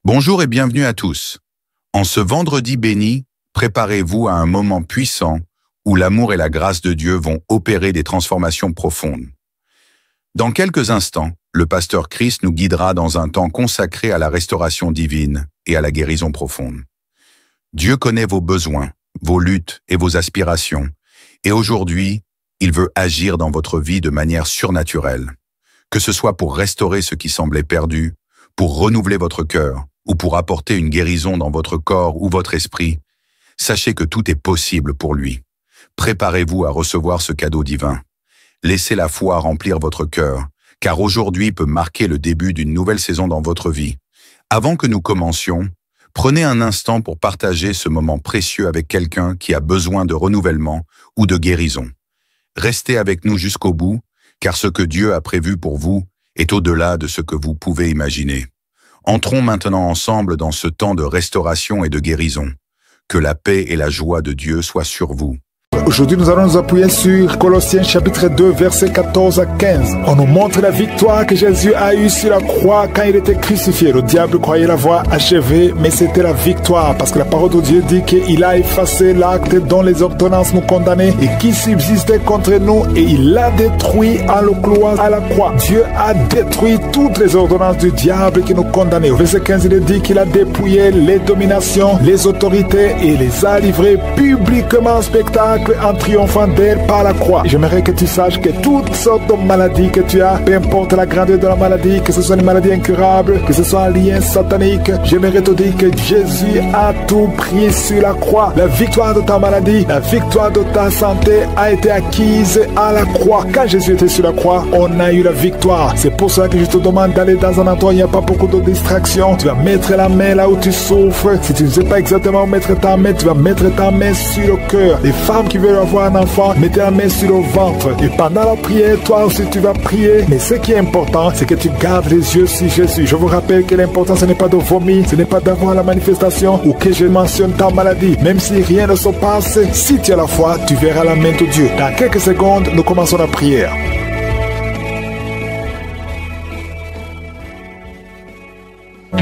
Bonjour et bienvenue à tous. En ce vendredi béni, préparez-vous à un moment puissant où l'amour et la grâce de Dieu vont opérer des transformations profondes. Dans quelques instants, le pasteur Chris nous guidera dans un temps consacré à la restauration divine et à la guérison profonde. Dieu connaît vos besoins, vos luttes et vos aspirations, et aujourd'hui, il veut agir dans votre vie de manière surnaturelle, que ce soit pour restaurer ce qui semblait perdu, pour renouveler votre cœur, ou pour apporter une guérison dans votre corps ou votre esprit. Sachez que tout est possible pour lui. Préparez-vous à recevoir ce cadeau divin. Laissez la foi remplir votre cœur, car aujourd'hui peut marquer le début d'une nouvelle saison dans votre vie. Avant que nous commencions, prenez un instant pour partager ce moment précieux avec quelqu'un qui a besoin de renouvellement ou de guérison. Restez avec nous jusqu'au bout, car ce que Dieu a prévu pour vous est au-delà de ce que vous pouvez imaginer. Entrons maintenant ensemble dans ce temps de restauration et de guérison. Que la paix et la joie de Dieu soient sur vous. Aujourd'hui, nous allons nous appuyer sur Colossiens chapitre 2, versets 14 à 15. On nous montre la victoire que Jésus a eue sur la croix quand il était crucifié. Le diable croyait l'avoir achevé, mais c'était la victoire parce que la parole de Dieu dit qu'il a effacé l'acte dont les ordonnances nous condamnaient et qui subsistait contre nous et il l'a détruit en le clouant à la croix. Dieu a détruit toutes les ordonnances du diable qui nous condamnaient. Au verset 15, il dit qu'il a dépouillé les dominations, les autorités et les a livrées publiquement en spectacle en triomphant d'elle par la croix. J'aimerais que tu saches que toutes sortes de maladies que tu as, peu importe la grandeur de la maladie, que ce soit une maladie incurable, que ce soit un lien satanique, j'aimerais te dire que Jésus a tout pris sur la croix. La victoire de ta maladie, la victoire de ta santé a été acquise à la croix. Quand Jésus était sur la croix, on a eu la victoire. C'est pour ça que je te demande d'aller dans un endroit où il n'y a pas beaucoup de distractions. Tu vas mettre la main là où tu souffres. Si tu ne sais pas exactement où mettre ta main, tu vas mettre ta main sur le cœur. Les femmes qui veulent avoir un enfant, mettez la main sur le ventre. Et pendant la prière, toi aussi tu vas prier. Mais ce qui est important, c'est que tu gardes les yeux sur Jésus. Je vous rappelle que l'important, ce n'est pas de vomir, ce n'est pas d'avoir la manifestation ou que je mentionne ta maladie. Même si rien ne se passe, si tu as la foi, tu verras la main de Dieu. Dans quelques secondes, nous commençons la prière.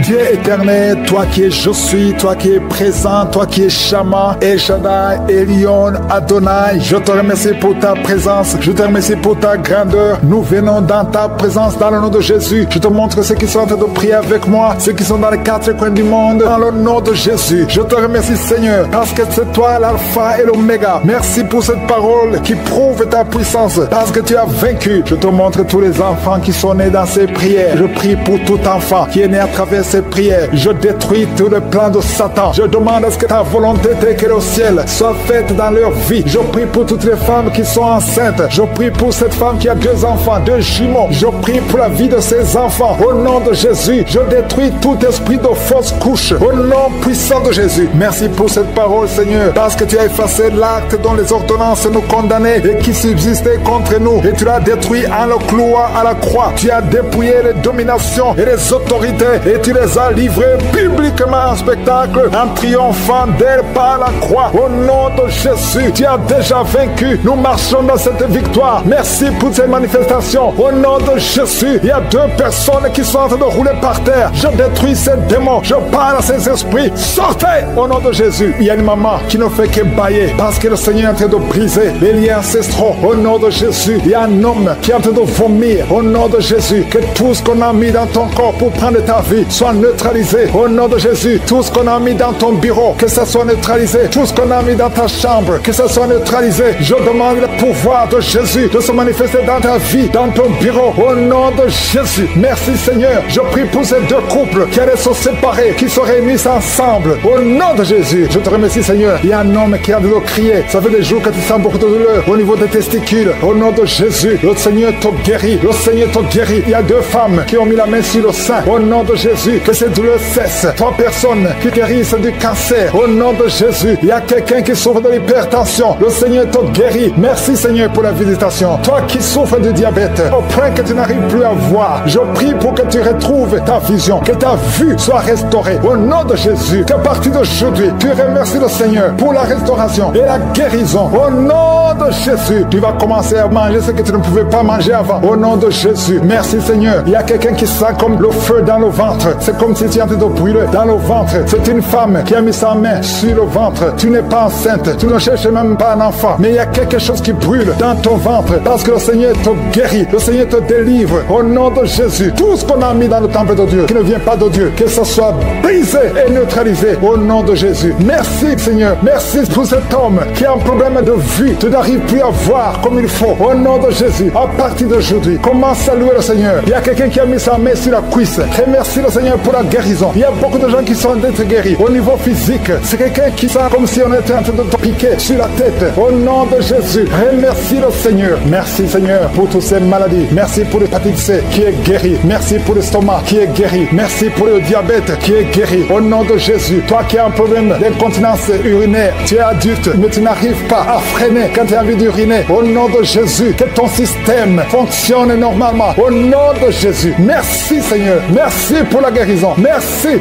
Dieu éternel, toi qui es je suis, toi qui es présent, toi qui es Shama, El Shaddai, Elion, Adonai, je te remercie pour ta présence, je te remercie pour ta grandeur. Nous venons dans ta présence dans le nom de Jésus. Je te montre ceux qui sont en train de prier avec moi, ceux qui sont dans les quatre coins du monde, dans le nom de Jésus. Je te remercie Seigneur, parce que c'est toi l'alpha et l'oméga. Merci pour cette parole qui prouve ta puissance, parce que tu as vaincu. Je te montre tous les enfants qui sont nés dans ces prières. Je prie pour tout enfant qui est né à travers ces prières. Je détruis tout le plan de Satan. Je demande à ce que ta volonté telle que le ciel soit faite dans leur vie. Je prie pour toutes les femmes qui sont enceintes. Je prie pour cette femme qui a 2 enfants, 2 jumeaux. Je prie pour la vie de ses enfants. Au nom de Jésus, je détruis tout esprit de fausse couche. Au nom puissant de Jésus. Merci pour cette parole, Seigneur, parce que tu as effacé l'acte dont les ordonnances nous condamnaient et qui subsistait contre nous. Et tu l'as détruit en le clouant à la croix. Tu as dépouillé les dominations et les autorités et tu les a livrés publiquement en spectacle en triomphant d'elle par la croix. Au nom de Jésus, tu as déjà vaincu. Nous marchons dans cette victoire. Merci pour cette manifestation. Au nom de Jésus, il y a 2 personnes qui sont en train de rouler par terre. Je détruis ces démons. Je parle à ces esprits. Sortez au nom de Jésus. Il y a une maman qui ne fait que bailler parce que le Seigneur est en train de briser les liens ancestraux. Au nom de Jésus, il y a un homme qui est en train de vomir. Au nom de Jésus, que tout ce qu'on a mis dans ton corps pour prendre ta vie soit neutralisé. Au nom de Jésus, tout ce qu'on a mis dans ton bureau, que ça soit neutralisé. Tout ce qu'on a mis dans ta chambre, que ça soit neutralisé. Je demande le pouvoir de Jésus de se manifester dans ta vie, dans ton bureau. Au nom de Jésus. Merci Seigneur. Je prie pour ces 2 couples qui allaient se séparer, qui se réunissent ensemble. Au nom de Jésus. Je te remercie Seigneur. Il y a un homme qui a de crier. Ça fait des jours que tu sens beaucoup de douleur au niveau des testicules. Au nom de Jésus. Le Seigneur te guérit. Le Seigneur te guérit. Il y a 2 femmes qui ont mis la main sur le sein. Au nom de Jésus. Que ces douleurs cessent. 3 personnes qui guérissent du cancer. Au nom de Jésus. Il y a quelqu'un qui souffre de l'hypertension. Le Seigneur te guérit. Merci Seigneur pour la visitation. Toi qui souffres de diabète, au point que tu n'arrives plus à voir, je prie pour que tu retrouves ta vision, que ta vue soit restaurée. Au nom de Jésus. Qu'à partir d'aujourd'hui, tu remercies le Seigneur pour la restauration et la guérison. Au nom de Jésus. Tu vas commencer à manger ce que tu ne pouvais pas manger avant. Au nom de Jésus. Merci Seigneur. Il y a quelqu'un qui sent comme le feu dans le ventre. c'est comme si tu es en train de brûler dans le ventre. C'est une femme qui a mis sa main sur le ventre. Tu n'es pas enceinte, tu ne cherches même pas un enfant, mais il y a quelque chose qui brûle dans ton ventre parce que le Seigneur te guérit, le Seigneur te délivre au nom de Jésus. Tout ce qu'on a mis dans le temple de Dieu qui ne vient pas de Dieu, que ce soit brisé et neutralisé au nom de Jésus. Merci Seigneur, merci pour cet homme qui a un problème de vue. Tu n'arrives plus à voir comme il faut. Au nom de Jésus, à partir d'aujourd'hui, commence à louer le Seigneur. Il y a quelqu'un qui a mis sa main sur la cuisse. Remercie le Seigneur pour la guérison. Il y a beaucoup de gens qui sont d'être guéris. Au niveau physique, c'est quelqu'un qui sent comme si on était en train de te piquer sur la tête. Au nom de Jésus, remercie le Seigneur. Merci Seigneur pour toutes ces maladies. Merci pour l'hépatite C qui est guéri. Merci pour l'estomac qui est guéri. Merci pour le diabète qui est guéri. Au nom de Jésus, toi qui as un problème d'incontinence urinaire, tu es adulte, mais tu n'arrives pas à freiner quand tu as envie d'uriner. Au nom de Jésus, que ton système fonctionne normalement. Au nom de Jésus, merci Seigneur. Merci pour la guérison. Merci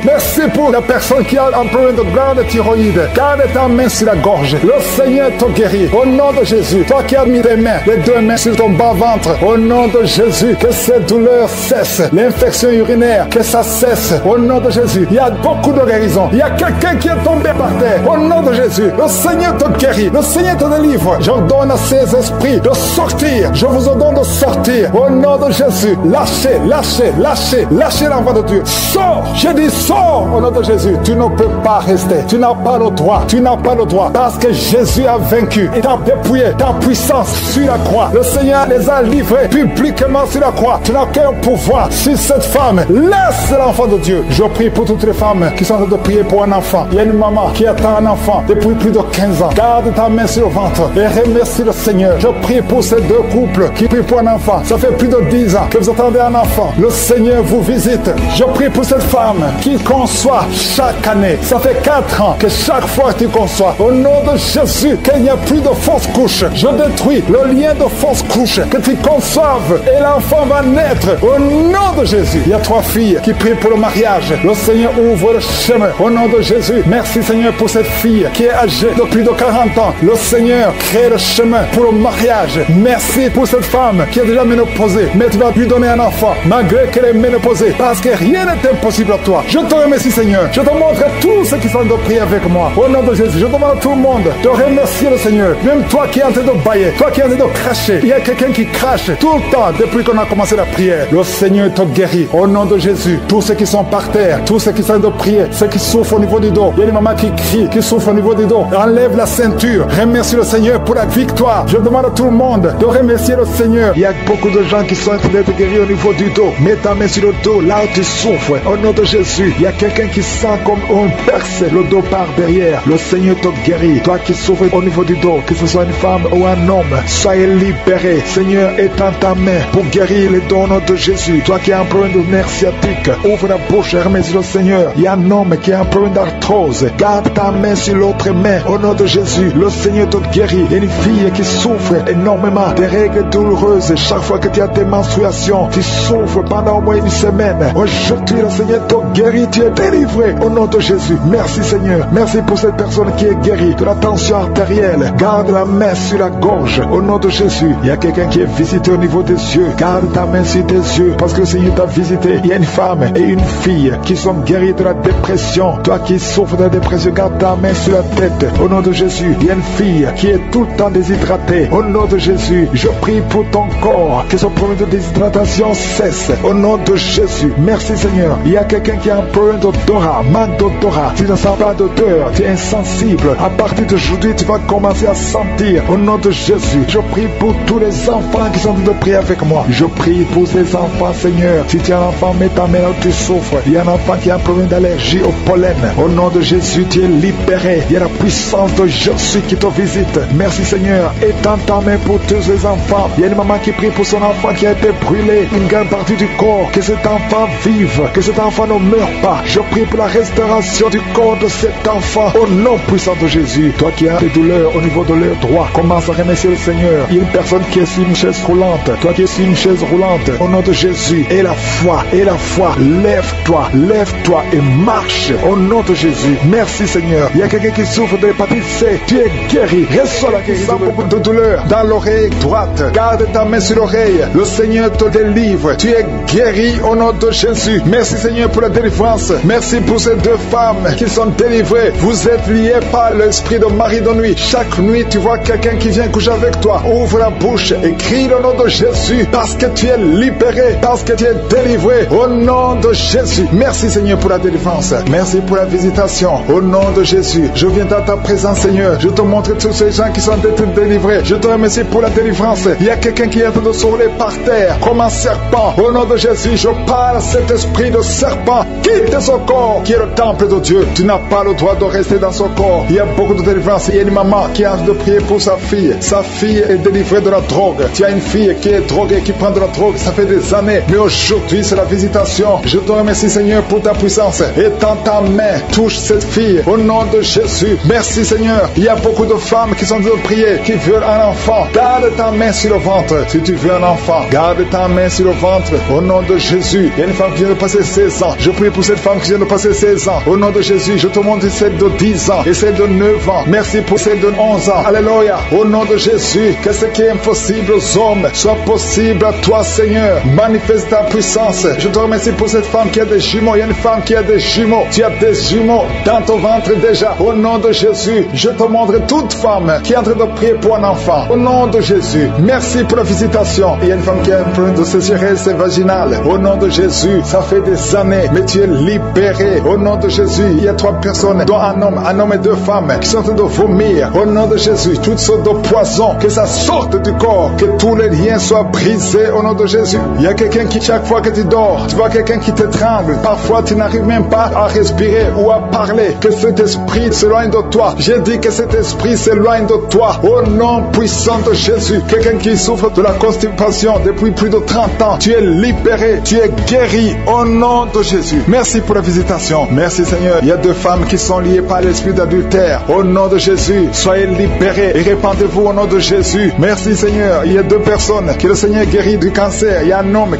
pour la personne qui a un problème de glande thyroïde. Garde ta main sur la gorge. Le Seigneur te guérit. Au nom de Jésus, toi qui as mis tes mains, les deux mains sur ton bas-ventre, au nom de Jésus, que ces douleurs cessent. L'infection urinaire, que ça cesse. Au nom de Jésus, il y a beaucoup de guérison. Il y a quelqu'un qui est tombé par terre. Au nom de Jésus, le Seigneur te guérit. Le Seigneur te délivre. J'ordonne à ces esprits de sortir. Je vous ordonne de sortir. Au nom de Jésus, lâchez l'enfant de Dieu. Sors. J'ai dit sors. Au nom de Jésus, tu ne peux pas rester. Tu n'as pas le droit. Tu n'as pas le droit. Parce que Jésus a vaincu. Il t'a dépouillé ta puissance sur la croix. Le Seigneur les a livrés publiquement sur la croix. Tu n'as qu'un pouvoir sur cette femme. Laisse l'enfant de Dieu. Je prie pour toutes les femmes qui sont en train de prier pour un enfant. Il y a une maman qui attend un enfant depuis plus de 15 ans. Garde ta main sur le ventre et remercie le Seigneur. Je prie pour ces deux couples qui prient pour un enfant. Ça fait plus de 10 ans que vous attendez un enfant. Le Seigneur vous visite. Je prie pour cette femme qui conçoit chaque année. Ça fait 4 ans que chaque fois tu conçois. Au nom de Jésus, qu'il n'y a plus de fausses couches. Je détruis le lien de fausses couches. Que tu conçoives et l'enfant va naître. Au nom de Jésus. Il y a 3 filles qui prient pour le mariage. Le Seigneur ouvre le chemin. Au nom de Jésus. Merci Seigneur pour cette fille qui est âgée de plus de 40 ans. Le Seigneur crée le chemin pour le mariage. Merci pour cette femme qui est déjà ménopausée. Mais tu vas lui donner un enfant malgré qu'elle est ménopausée. Parce que rien n'est impossible à toi. Je te remercie Seigneur. Je te montre tous ceux qui sont de prier avec moi. Au nom de Jésus. Je demande à tout le monde de remercier le Seigneur. Même toi qui es en train de bailler. Toi qui es en train de cracher. Il y a quelqu'un qui crache tout le temps depuis qu'on a commencé la prière. Le Seigneur te guérit. Au nom de Jésus. Tous ceux qui sont par terre. Tous ceux qui sont en train de prier. Ceux qui souffrent au niveau du dos. Il y a une maman qui crie, qui souffre au niveau du dos. Enlève la ceinture. Remercie le Seigneur pour la victoire. Je demande à tout le monde de remercier le Seigneur. Il y a beaucoup de gens qui sont en train d'être guéris au niveau du dos. Mets ta main sur le dos, là où tu souffres. Au nom de Jésus, il y a quelqu'un qui sent comme on perce le dos par derrière. Le Seigneur te guérit. Toi qui souffres au niveau du dos, que ce soit une femme ou un homme, soyez libéré. Seigneur, étends ta main pour guérir les dons de Jésus. Toi qui as un problème de nerf sciatique, ouvre la bouche et remercie le Seigneur. Il y a un homme qui a un problème d'arthrose. Garde ta main sur l'autre main. Au nom de Jésus, le Seigneur te guérit. Il y a une fille qui souffre énormément des règles douloureuses. Chaque fois que tu as des menstruations, tu souffres pendant au moins une semaine. Aujourd'hui, le Seigneur te guérit. Tu es délivré. Au nom de Jésus. Merci Seigneur. Merci pour cette personne qui est guérie de la tension artérielle. Garde la main sur la gorge. Au nom de Jésus. Il y a quelqu'un qui est visité au niveau des yeux. Garde ta main sur tes yeux parce que le Seigneur t'a visité. Il y a une femme et une fille qui sont guéries de la dépression. Toi qui souffres de la dépression, garde ta main sur la tête. Au nom de Jésus. Il y a une fille qui est tout le temps déshydratée. Au nom de Jésus. Je prie pour ton corps que ce problème de déshydratation cesse. Au nom de Jésus. Merci Seigneur. Il y a quelqu'un qui a un problème d'odorat, manque d'odorat. Tu ne sens pas d'odeur, tu es insensible. À partir d'aujourd'hui, tu vas commencer à sentir. Au nom de Jésus, je prie pour tous les enfants qui sont en train de prier avec moi. Je prie pour ces enfants, Seigneur. Si tu as un enfant, mets ta main là où tu souffres. Il y a un enfant qui a un problème d'allergie au pollen. Au nom de Jésus, tu es libéré. Il y a la puissance de Jésus qui te visite. Merci Seigneur. Étends ta main pour tous les enfants. Il y a une maman qui prie pour son enfant qui a été brûlé. Une grande partie du corps. Que cet enfant vive. Que cet enfant ne meure pas. Je prie pour la restauration du corps de cet enfant. Au nom puissant de Jésus. Toi qui as des douleurs au niveau de l'œil droit, commence à remercier le Seigneur. Il y a une personne qui est sur une chaise roulante. Toi qui es sur une chaise roulante. Au nom de Jésus. Et la foi. Lève-toi. Lève-toi et marche. Au nom de Jésus. Merci Seigneur. Il y a quelqu'un qui souffre de l'hépatite C. Tu es guéri. Reçois la guérison. Beaucoup de douleur dans l'oreille droite. Garde ta main sur l'oreille. Le Seigneur te délivre. Tu es guéri au nom de Jésus. Merci Seigneur pour la délivrance. Merci pour ces deux femmes qui sont délivrées. Vous êtes liés par l'esprit de mari de nuit. Chaque nuit, tu vois quelqu'un qui vient coucher avec toi. Ouvre la bouche et crie le nom de Jésus parce que tu es libéré, parce que tu es délivré. Au nom de Jésus. Merci Seigneur pour la délivrance. Merci pour la visitation. Au nom de Jésus. Je viens dans ta présence Seigneur. Je te montre tous ces gens qui sont délivrés. Je te remercie pour la délivrance. Il y a quelqu'un qui est en train de se rouler par terre comme un serpent. Au nom de Jésus, je parle à cet esprit de serpent. Quitte son corps qui est le temple de Dieu. Tu n'as pas le droit de rester dans son corps. Il y a beaucoup de délivrance. Il y a une maman qui a de prier pour sa fille. Sa fille est délivrée de la drogue. Tu as une fille qui est droguée, qui prend de la drogue. Ça fait des années. Mais aujourd'hui, c'est la visitation. Je te remercie Seigneur pour ta puissance. Étends ta main. Touche cette fille. Au nom de Jésus. Merci Seigneur. Il y a beaucoup de femmes qui sont en train de prier, qui veulent un enfant. Garde ta main sur le ventre. Si tu veux un enfant, garde ta main sur le ventre. Au nom de Jésus. Il y a une femme qui vient de passer 16 ans. Je prie pour cette femme qui vient de passer 16 ans. Au nom de Jésus, je te montre celle de 10 ans et celle de 9 ans. Merci pour celle de 11 ans. Alléluia. Au nom de Jésus, que ce qui est impossible aux hommes soit possible à toi, Seigneur. Manifeste ta puissance. Je te remercie pour cette femme qui a des jumeaux. Il y a une femme qui a des jumeaux. Tu as des jumeaux dans ton ventre déjà. Au nom de Jésus, je te montre toute femme qui est en train de prier pour un enfant. Au nom de Jésus, merci pour la visitation. Il y a une femme qui a un problème de sécheresse vaginale. Au nom de Jésus, ça fait des années, mais tu es libéré. Au nom de Jésus, il y a 3 personnes, dont un homme et 2 femmes, qui sont en train de vomir. Au nom de Jésus, toutes sortes de poisons, que ça sorte du corps, que tous les liens soient brisés. Au nom de Jésus, il y a quelqu'un qui, chaque fois que tu dors, tu vois quelqu'un qui te tremble. Parfois, tu n'arrives même pas à respirer ou à parler. Que cet esprit s'éloigne de toi. J'ai dit que cet esprit s'éloigne de toi. Au nom puissant de Jésus, quelqu'un qui souffre de la constipation depuis plus de 30 ans, tu es libéré, tu es guéri. Au nom de Jésus. Merci pour la visitation. Merci Seigneur. Il y a 2 femmes qui sont liées par l'esprit d'adultère. Au nom de Jésus, soyez libérés et répandez-vous au nom de Jésus. Merci Seigneur. Il y a 2 personnes que le Seigneur guérit du cancer. Il y a un homme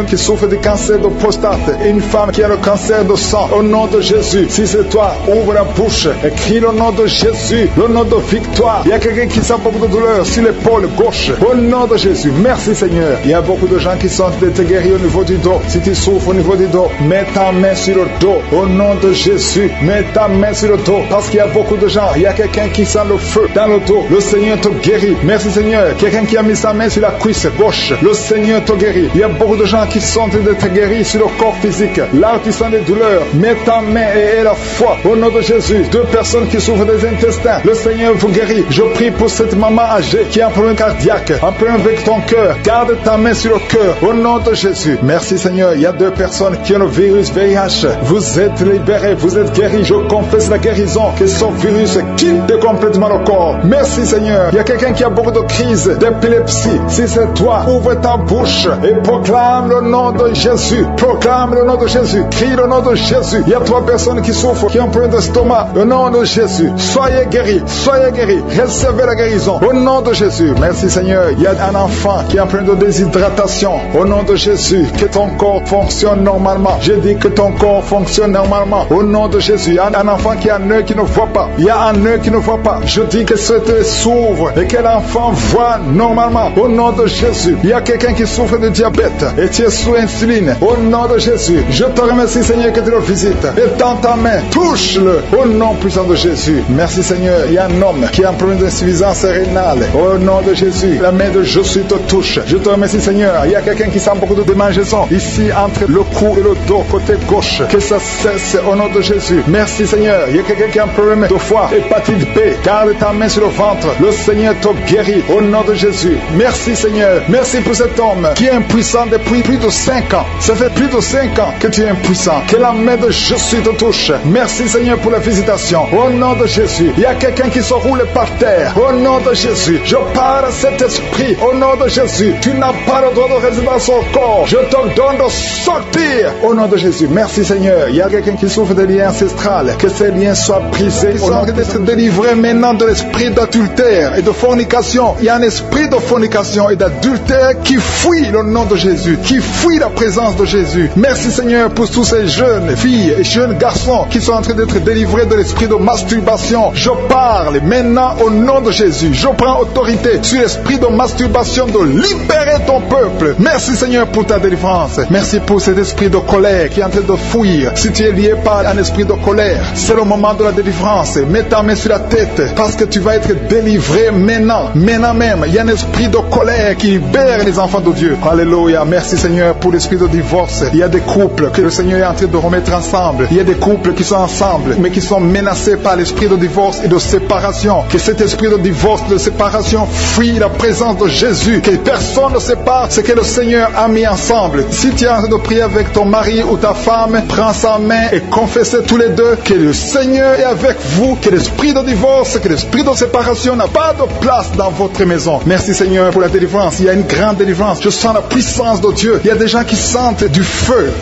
qui souffre du cancer de prostate et une femme qui a le cancer de sang. Au nom de Jésus, si c'est toi, ouvre la bouche et crie le nom de Jésus, le nom de victoire. Il y a quelqu'un qui sent beaucoup de douleur sur l'épaule gauche. Au nom de Jésus, merci Seigneur. Il y a beaucoup de gens qui sont guéris au niveau du dos. Si tu souffres au niveau du dos, mets ta main sur le dos. Au nom de Jésus, mets ta main sur le dos. Parce qu'il y a beaucoup de gens. Il y a quelqu'un qui sent le feu dans le dos. Le Seigneur te guérit. Merci Seigneur. Quelqu'un qui a mis sa main sur la cuisse gauche. Le Seigneur te guérit. Il y a beaucoup de gens qui sont en train d'être guéris sur le corps physique. Là où tu sens des douleurs, mets ta main et aie la foi. Au nom de Jésus, 2 personnes qui souffrent des intestins. Le Seigneur vous guérit. Je prie pour cette maman âgée qui a un problème cardiaque, un problème avec ton cœur. Garde ta main sur le cœur. Au nom de Jésus. Merci Seigneur. Il y a 2 personnes qui ont le virus VIH. Vous êtes libérés. Vous êtes guéris. Je confesse la guérison. Que ce virus quitte complètement le corps. Merci Seigneur. Il y a quelqu'un qui a beaucoup de crises d'épilepsie. Si c'est toi, ouvre ta bouche et proclame le nom de Jésus. Proclame le nom de Jésus. Crie le nom de Jésus. Il y a 3 personnes qui souffrent, qui ont un problème d'estomac. Au nom de Jésus. Soyez guéris. Soyez guéris. Recevez la guérison. Au nom de Jésus. Merci Seigneur. Il y a un enfant qui a un problème de déshydratation. Au nom de Jésus. Que ton corps fonctionne normalement. Je dis que ton corps fonctionne normalement. Au nom de Jésus. Il y a un enfant qui a un œil qui ne voit pas. Il y a un œil qui ne voit pas. Je dis que cet œil s'ouvre et que l'enfant voit normalement. Au nom de Jésus. Il y a quelqu'un qui souffre de diabète et tu es sous insuline. Au nom de Jésus. Je te remercie Seigneur que tu le visites. Et dans ta main, touche-le. Au nom puissant de Jésus. Merci Seigneur. Il y a un homme qui a un problème d'insuffisance rénale. Au nom de Jésus. La main de Jésus te touche. Je te remercie Seigneur. Il y a quelqu'un qui sent beaucoup de démangeaisons ici entre le cou et le dos, côté gauche. Que ça cesse au nom de Jésus. Merci Seigneur. Il y a quelqu'un qui a un problème de foie, hépatite B. Garde ta main sur le ventre. Le Seigneur te guérit au nom de Jésus. Merci Seigneur. Merci pour cet homme qui est impuissant depuis plus de 5 ans. Ça fait plus de 5 ans que tu es impuissant. Que la main de Jésus te touche. Merci Seigneur pour la visitation. Au nom de Jésus. Il y a quelqu'un qui se roule par terre. Au nom de Jésus. Je parle à cet esprit. Au nom de Jésus. Tu n'as pas le droit de rester dans son corps. Je te donne de sortir. Au nom de Jésus. Merci Seigneur. Il y a quelqu'un qui souffre de liens ancestrales. Que ces liens soient brisés. Au nom d'être délivré maintenant de l'esprit d'adultère et de fornication. Il y a un esprit de fornication et d'adultère qui fuit le nom de Jésus. Qui fuit la présence de Jésus. Merci Seigneur pour tous ces jeunes filles et jeunes garçons qui sont en train d'être délivrés de l'esprit de masturbation. Je parle maintenant au nom de Jésus. Je prends autorité sur l'esprit de masturbation de libérer ton peuple. Merci Seigneur pour ta délivrance. Merci pour cet esprit de colère qui est en train de fuir, si tu es lié par un esprit de colère, c'est le moment de la délivrance. Mets ta main sur la tête parce que tu vas être délivré maintenant. Maintenant même, il y a un esprit de colère qui libère les enfants de Dieu. Alléluia. Merci Seigneur pour l'esprit de divorce. Il y a des couples que le Seigneur est en train de remettre ensemble. Il y a des couples qui sont ensemble mais qui sont menacés par l'esprit de divorce et de séparation. Que cet esprit de divorce, de séparation fuit la présence de Jésus. Que personne ne sépare ce que le Seigneur a mis ensemble. Si tu es en train de prier avec ton mari ou ta femme, prends sa main et confessez tous les deux que le Seigneur est avec vous, que l'esprit de divorce, que l'esprit de séparation n'a pas de place dans votre maison. Merci Seigneur pour la délivrance. Il y a une grande délivrance. Je sens la puissance de Dieu. Il y a des gens qui sentent du feu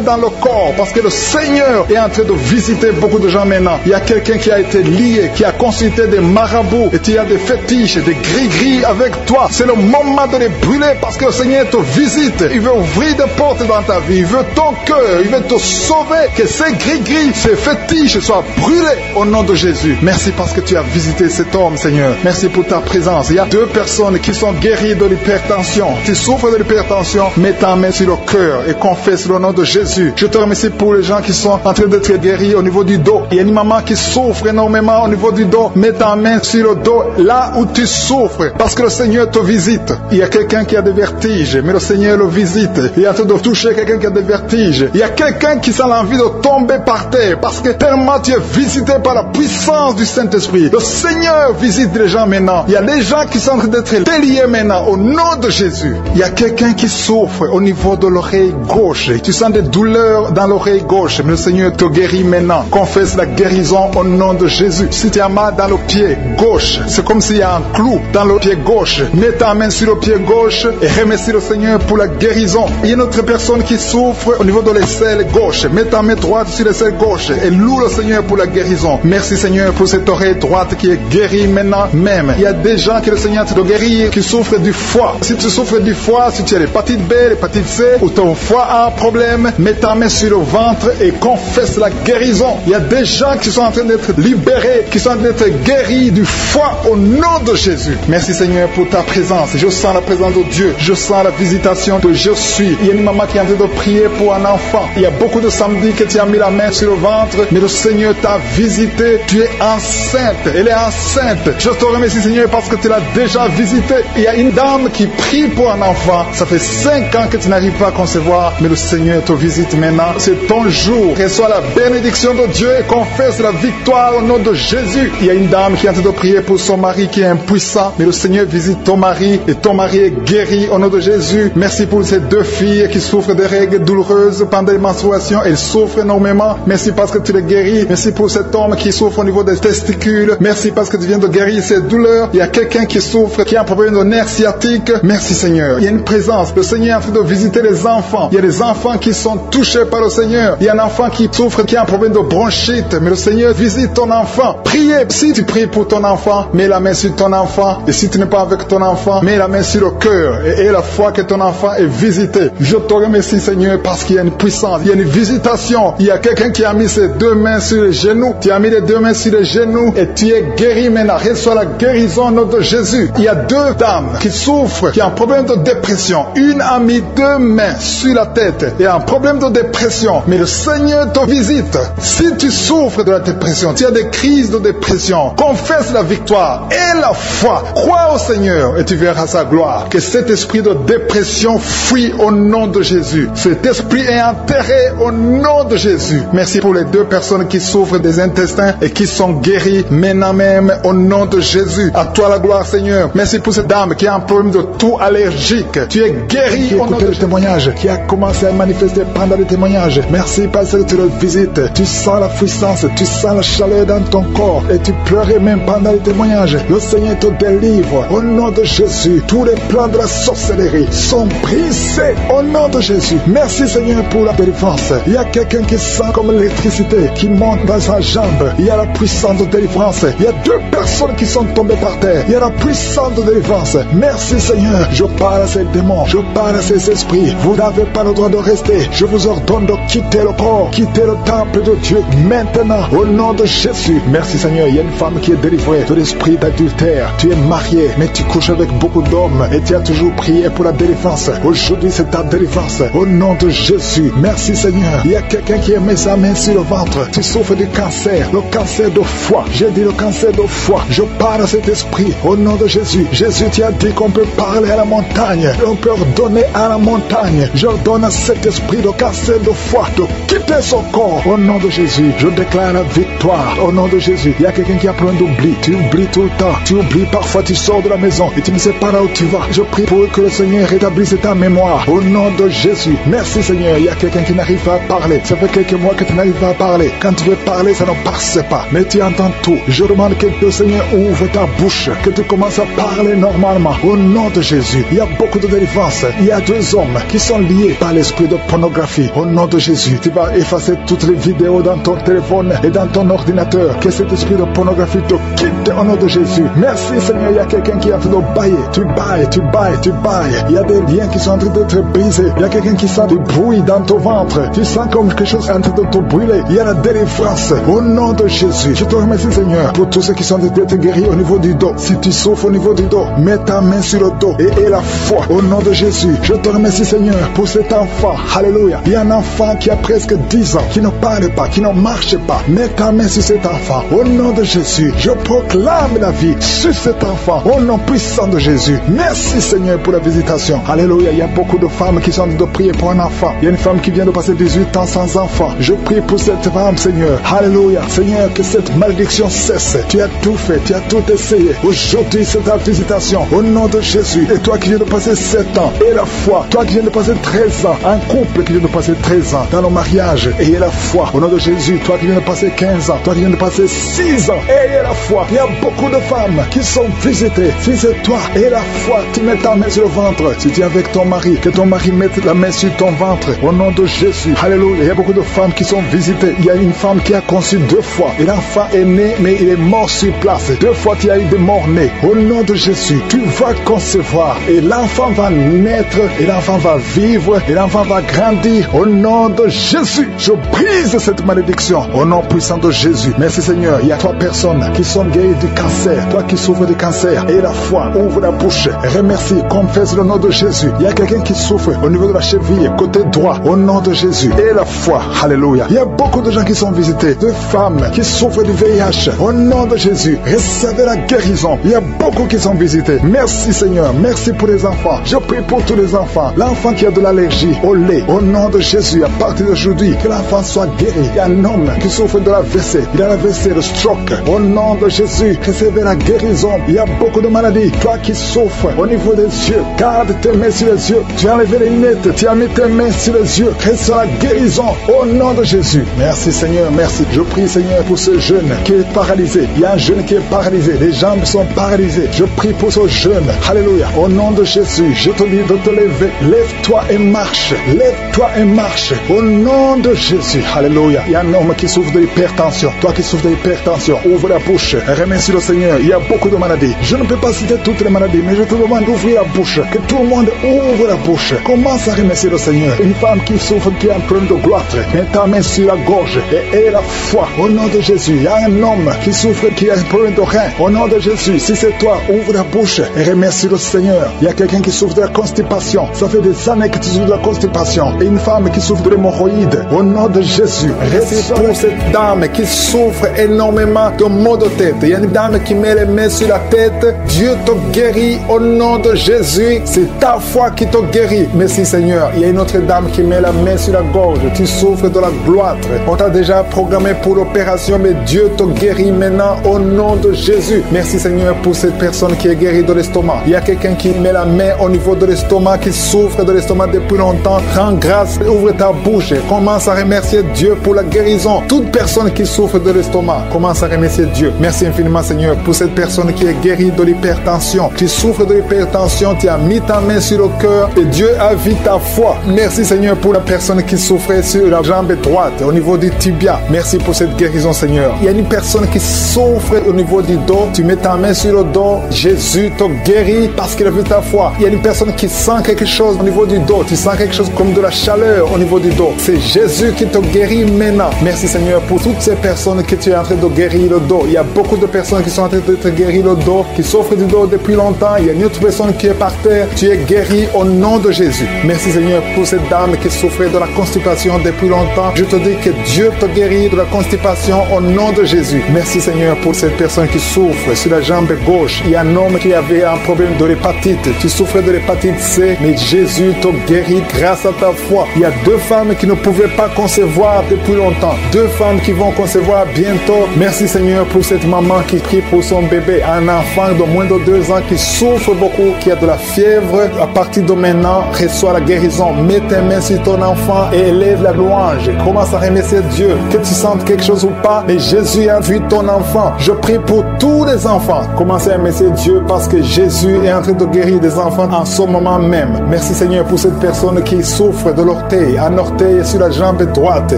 dans le corps parce que le Seigneur est en train de visiter beaucoup de gens maintenant. Il y a quelqu'un qui a été lié, qui a consulté des marabouts et tu as des fétiches, des gris-gris avec toi. C'est le moment de les brûler parce que le Seigneur te visite. Il veut ouvrir des portes dans ta vie. Il veut ton cœur. Il veut te sauver. Que ces gris-gris, ces fétiches soient brûlés au nom de Jésus. Merci parce que tu as visité cet homme, Seigneur. Merci pour ta présence. Il y a 2 personnes qui sont guéries de l'hypertension. Tu souffres de l'hypertension, mets ta main sur le cœur et confesse le nom de Jésus. Je te remercie pour les gens qui sont en train d'être guéris au niveau du dos. Il y a une maman qui souffre énormément au niveau du dos. Mets ta main sur le dos là où tu souffres parce que le Seigneur te visite. Il y a quelqu'un qui a des vertiges, mais le Seigneur le visite. Il est en train de toucher quelqu'un qui a des vertiges. Il y a quelqu'un qui sent l'envie de tomber par terre parce que tellement tu es visité par la puissance du Saint-Esprit. Le Seigneur visite les gens maintenant. Il y a des gens qui sont en train d'être déliés maintenant au nom de Jésus. Il y a quelqu'un qui souffre au niveau de l'oreille gauche. Tu sens des douleurs dans l'oreille gauche, mais le Seigneur te guérit maintenant. Confesse la guérison au nom de Jésus. Si tu as mal dans le pied gauche, c'est comme s'il y a un clou dans le pied gauche. Mets ta main sur le pied gauche et remercie le Seigneur pour la guérison. Il y a une autre personne qui souffre au niveau de l'aisselle gauche. Mets ta main droite sur l'aisselle gauche et loue le Seigneur pour la guérison. Merci Seigneur pour cette oreille droite qui est guérie maintenant même. Il y a des gens que le Seigneur te guérir qui souffrent du foie. Si tu souffres du foie, si tu as l'hépatite B, l'hépatite C ou ton foie a un problème, mets ta main sur le ventre et confesse la guérison. Il y a des gens qui sont en train d'être libérés, qui sont en train d'être guéris du foie au nom de Jésus. Merci Seigneur pour ta présence. Je sens la présence de Dieu. Je sens la visitation de je suis. Il y a une maman qui est en train de prier pour un enfant. Il y a beaucoup de samedis que tu as mis la main sur le ventre, mais le Seigneur t'a visité. Tu es enceinte. Elle est enceinte. Je te remercie Seigneur parce que tu l'as déjà visité. Il y a une dame qui prie pour un enfant. Ça fait 5 ans que tu n'arrives pas à concevoir, mais le Seigneur te visite maintenant. C'est ton jour. Reçois la bénédiction de Dieu et confesse la victoire au nom de Jésus. Il y a une dame qui est en train de prier pour son mari qui est impuissant, mais le Seigneur visite ton mari et ton mari est guéri au nom de Jésus. Merci pour ces 2 filles qui souffrent de règles douloureuses pendant les menstruations. Elles souffrent énormément. Merci parce que tu les guéris. Merci pour cet homme qui souffre au niveau des testicules. Merci parce que tu viens de guérir ces douleurs. Il y a quelqu'un qui souffre, qui a un problème de nerf sciatique. Merci Seigneur. Il y a une présence. Le Seigneur est en train de visiter les enfants. Il y a des enfants qui sont touchés par le Seigneur. Il y a un enfant qui souffre, qui a un problème de bronchite. Mais le Seigneur visite ton enfant. Priez. Si tu pries pour ton enfant, mets la main sur ton enfant. Et si tu n'es pas avec ton enfant, mets la main sur le cœur. Et aie la foi que ton enfant est visité. Je te remercie Seigneur parce qu'il y a une puissance. Il y a une visitation. Il y a quelqu'un qui a mis ses 2 mains sur les genoux. Tu as mis les 2 mains sur les genoux et tu es guéri maintenant. Reçois la guérison au nom de Jésus. Il y a 2 dames qui souffrent, qui ont un problème de dépression. Une a mis 2 mains sur la tête et a un problème de dépression. Mais le Seigneur te visite. Si tu souffres de la dépression, tu as des crises de dépression, confesse la victoire et la foi. Crois au Seigneur et tu verras sa gloire. Que cet esprit de dépression fuit au nom de Jésus. Cet esprit est enterré au nom de Jésus. Merci pour les 2 personnes qui souffrent des intestins et qui sont guéries maintenant même au nom de Jésus. À toi la gloire Seigneur. Merci pour cette dame qui a un problème de toux allergique. Tu es guéri au nom de Jésus. Témoignage qui a commencé à manifester pendant le témoignage. Merci parce que tu le visites. Tu sens la puissance, tu sens la chaleur dans ton corps et tu pleurais même pendant le témoignage. Le Seigneur te délivre au nom de Jésus. Tous les plans de la sorcellerie sont brisés au nom de Jésus. Merci Seigneur pour la délivrance. Il y a quelqu'un qui sent comme l'électricité qui monte dans sa jambe. Il y a la puissance de délivrance. Il y a 2 personnes qui sont tombées par terre. Il y a la puissance de délivrance. Merci Seigneur. Je parle à ces démons. Je parle à ces esprits. Vous n'avez pas le droit de rester. Je vous ordonne de quitter le corps, quitter le temple de Dieu maintenant au nom de Jésus. Merci Seigneur. Il y a une femme qui est délivrée de l'esprit d'adultère. Tu es marié, mais tu couches avec beaucoup d'hommes et tu as toujours prié pour la délivrance. Aujourd'hui c'est ta délivrance au nom de Jésus. Jésus. Merci Seigneur. Il y a quelqu'un qui a mis sa main sur le ventre. Tu souffres du cancer, le cancer de foie. J'ai dit le cancer de foie. Je parle à cet esprit au nom de Jésus. Jésus, tu as dit qu'on peut parler à la montagne. On peut ordonner à la montagne. J'ordonne à cet esprit de cancer de foie de quitter son corps. Au nom de Jésus, je déclare la victoire. Au nom de Jésus, il y a quelqu'un qui a plein d'oubli. Tu oublies tout le temps. Tu oublies parfois, tu sors de la maison et tu ne sais pas là où tu vas. Je prie pour que le Seigneur rétablisse ta mémoire. Au nom de Jésus. Merci Seigneur. Il y a quelqu'un qui n'arrive pas à parler. Ça fait quelques mois que tu n'arrives pas à parler. Quand tu veux parler, ça ne passe pas. Mais tu entends tout. Je demande que le Seigneur ouvre ta bouche. Que tu commences à parler normalement. Au nom de Jésus. Il y a beaucoup de délivrance. Il y a 2 hommes qui sont liés par l'esprit de pornographie. Au nom de Jésus. Tu vas effacer toutes les vidéos dans ton téléphone et dans ton ordinateur. Que cet esprit de pornographie te quitte au nom de Jésus. Merci Seigneur. Il y a quelqu'un qui est en train de bailler. Tu bailles, tu bailles, tu bailles. Il y a des liens qui sont en train d'être brisés. Il y a quelqu'un qui sent du bruit dans ton ventre. Tu sens comme quelque chose en train de te brûler. Il y a la délivrance. Au nom de Jésus. Je te remercie Seigneur pour tous ceux qui sont en train d'être guéris au niveau du dos. Si tu souffres au niveau du dos, mets ta main sur le dos et aie la foi. Au nom de Jésus. Je te remercie Seigneur pour cet enfant. Alléluia. Il y a un enfant qui a presque 10 ans, qui ne parle pas, qui ne marche pas. Mets ta main sur cet enfant. Au nom de Jésus. Je proclame la vie sur cet enfant. Au nom puissant de Jésus. Merci Seigneur pour la visitation. Alléluia. Il y a beaucoup de femmes qui sont en train de prier pour un enfant. Il y a une femme qui vient de passer 18 ans sans enfant. Je prie pour cette femme Seigneur. Alléluia. Seigneur, que cette malédiction cesse. Tu as tout fait, tu as tout essayé. Aujourd'hui c'est ta visitation. Au nom de Jésus. Et toi qui viens de passer 7 ans, et la foi. Toi qui viens de passer 13 ans. Un couple qui vient de passer 13 ans dans le mariage. Ayez la foi. Au nom de Jésus. Toi qui viens de passer 15 ans. Toi qui viens de passer 6 ans. Ayez la foi. Il y a beaucoup de femmes qui sont visitées. Si c'est toi, ayez la foi. Tu mets ta main sur le ventre. Si tu es avec ton mari, que ton mari mette la main sur ton ventre. Au nom de Jésus. Alléluia. Il y a beaucoup de femmes qui sont visitées. Il y a une femme qui a conçu 2 fois. Et l'enfant est né, mais il est mort sur place. 2 fois, tu as eu des morts nés. Au nom de Jésus, tu vas concevoir. Et l'enfant va naître. Et l'enfant va vivre. Et l'enfant va grandir. Au nom de Jésus, je brise cette malédiction. Au nom puissant de Jésus. Merci Seigneur. Il y a 3 personnes qui sont guéries du cancer. Toi qui souffres du cancer. Et la foi, ouvre la bouche. Remercie, confesse le nom de Jésus. Il y a quelqu'un qui souffre au niveau de la cheville, côté droit. Au nom de Jésus. Et la foi. Alléluia. Il y a beaucoup de gens qui sont visités. De femmes qui souffrent du VIH. Au nom de Jésus. Recevez la guérison. Il y a beaucoup qui sont visités. Merci Seigneur. Merci pour les enfants. Je prie pour tous les enfants. L'enfant qui a de l'allergie au lait. Au nom de Jésus. À partir d'aujourd'hui, que l'enfant soit guéri. Il y a un homme qui souffre de l'AVC. Il a l'AVC, le stroke. Au nom de Jésus. Recevez la guérison. Il y a beaucoup de maladies. Toi qui souffres au niveau des yeux. Garde tes mains sur les yeux. Tu as enlevé les lunettes. Tu as mis tes mains sur les yeux. Reçois la guérison. Au nom de Jésus. Merci Seigneur. Merci. Je prie Seigneur pour ce jeune qui est paralysé. Il y a un jeune qui est paralysé. Les jambes sont paralysées. Je prie pour ce jeune. Alléluia. Au nom de Jésus. Je te dis de te lever. Lève-toi et marche. Lève-toi et marche. Au nom de Jésus. Alléluia. Il y a un homme qui souffre de l'hypertension. Toi qui souffres de l'hypertension, ouvre la bouche. Remercie le Seigneur. Il y a beaucoup de maladies. Je ne peux pas citer toutes les maladies, mais je te demande d'ouvrir la bouche. Que tout le monde ouvre la bouche. Commence à remercier le Seigneur. Une femme qui souffre, qui a un problème de gloître. Mets ta main sur la gorge et aie la foi. Au nom de Jésus. Il y a un homme qui souffre, qui a un problème de rein. Au nom de Jésus. Si c'est toi, ouvre la bouche et remercie le Seigneur. Il y a quelqu'un qui souffre de la constipation. Ça fait des années que tu souffres de la constipation. Et une femme qui souffre de l'hémorroïde. Au nom de Jésus. Merci pour cette dame qui souffre énormément de maux de tête. Il y a une dame qui met les mains sur la tête. Dieu te guérit au nom de Jésus. C'est ta foi qui te guérit. Merci Seigneur. Il y a une autre dame qui met la main sur la gorge. Tu souffres de la gloître. On t'a déjà programmé pour l'opération, mais Dieu te guérit maintenant au nom de Jésus. Merci Seigneur pour cette personne qui est guérie de l'estomac. Il y a quelqu'un qui met la main au niveau de l'estomac, qui souffre de l'estomac depuis longtemps. Rends grâce, ouvre ta bouche et commence à remercier Dieu pour la guérison. Toute personne qui souffre de l'estomac, commence à remercier Dieu. Merci infiniment Seigneur pour cette personne qui est guérie de l'hypertension. Tu souffres de l'hypertension, tu as mis ta main sur le cœur et Dieu a vu ta foi. Merci Seigneur pour la personne qui souffrait sur la jambe droite, au niveau du tibia. Merci pour cette guérison Seigneur. Il y a une personne qui souffre au niveau du dos. Tu mets ta main sur le dos. Jésus te guérit parce qu'il a vu ta foi. Il y a une personne qui sent quelque chose au niveau du dos. Tu sens quelque chose comme de la chaleur au niveau du dos. C'est Jésus qui te guérit maintenant. Merci Seigneur pour toutes ces personnes que tu es en train de guérir le dos. Il y a beaucoup de personnes qui sont en train de te guérir le dos, qui souffrent du dos depuis longtemps. Il y a une autre personne qui est par terre. Tu es guéri au nom de Jésus. Merci Seigneur pour cette dame dame qui souffrait de la constipation depuis longtemps. Je te dis que Dieu te guérit de la constipation au nom de Jésus. Merci Seigneur pour cette personne qui souffre sur la jambe gauche. Il y a un homme qui avait un problème de l'hépatite. Tu souffrais de l'hépatite C, mais Jésus te guérit grâce à ta foi. Il y a 2 femmes qui ne pouvaient pas concevoir depuis longtemps. 2 femmes qui vont concevoir bientôt. Merci Seigneur pour cette maman qui prie pour son bébé. Un enfant de moins de 2 ans qui souffre beaucoup, qui a de la fièvre. À partir de maintenant, reçois la guérison. Mets tes mains sur ton enfant et élève la louange. Commence à remercier Dieu. Que tu sentes quelque chose ou pas, mais Jésus a vu ton enfant. Je prie pour tous les enfants. Commencez à remercier Dieu parce que Jésus est en train de guérir des enfants en ce moment même. Merci Seigneur pour cette personne qui souffre de l'orteil, un orteil sur la jambe droite,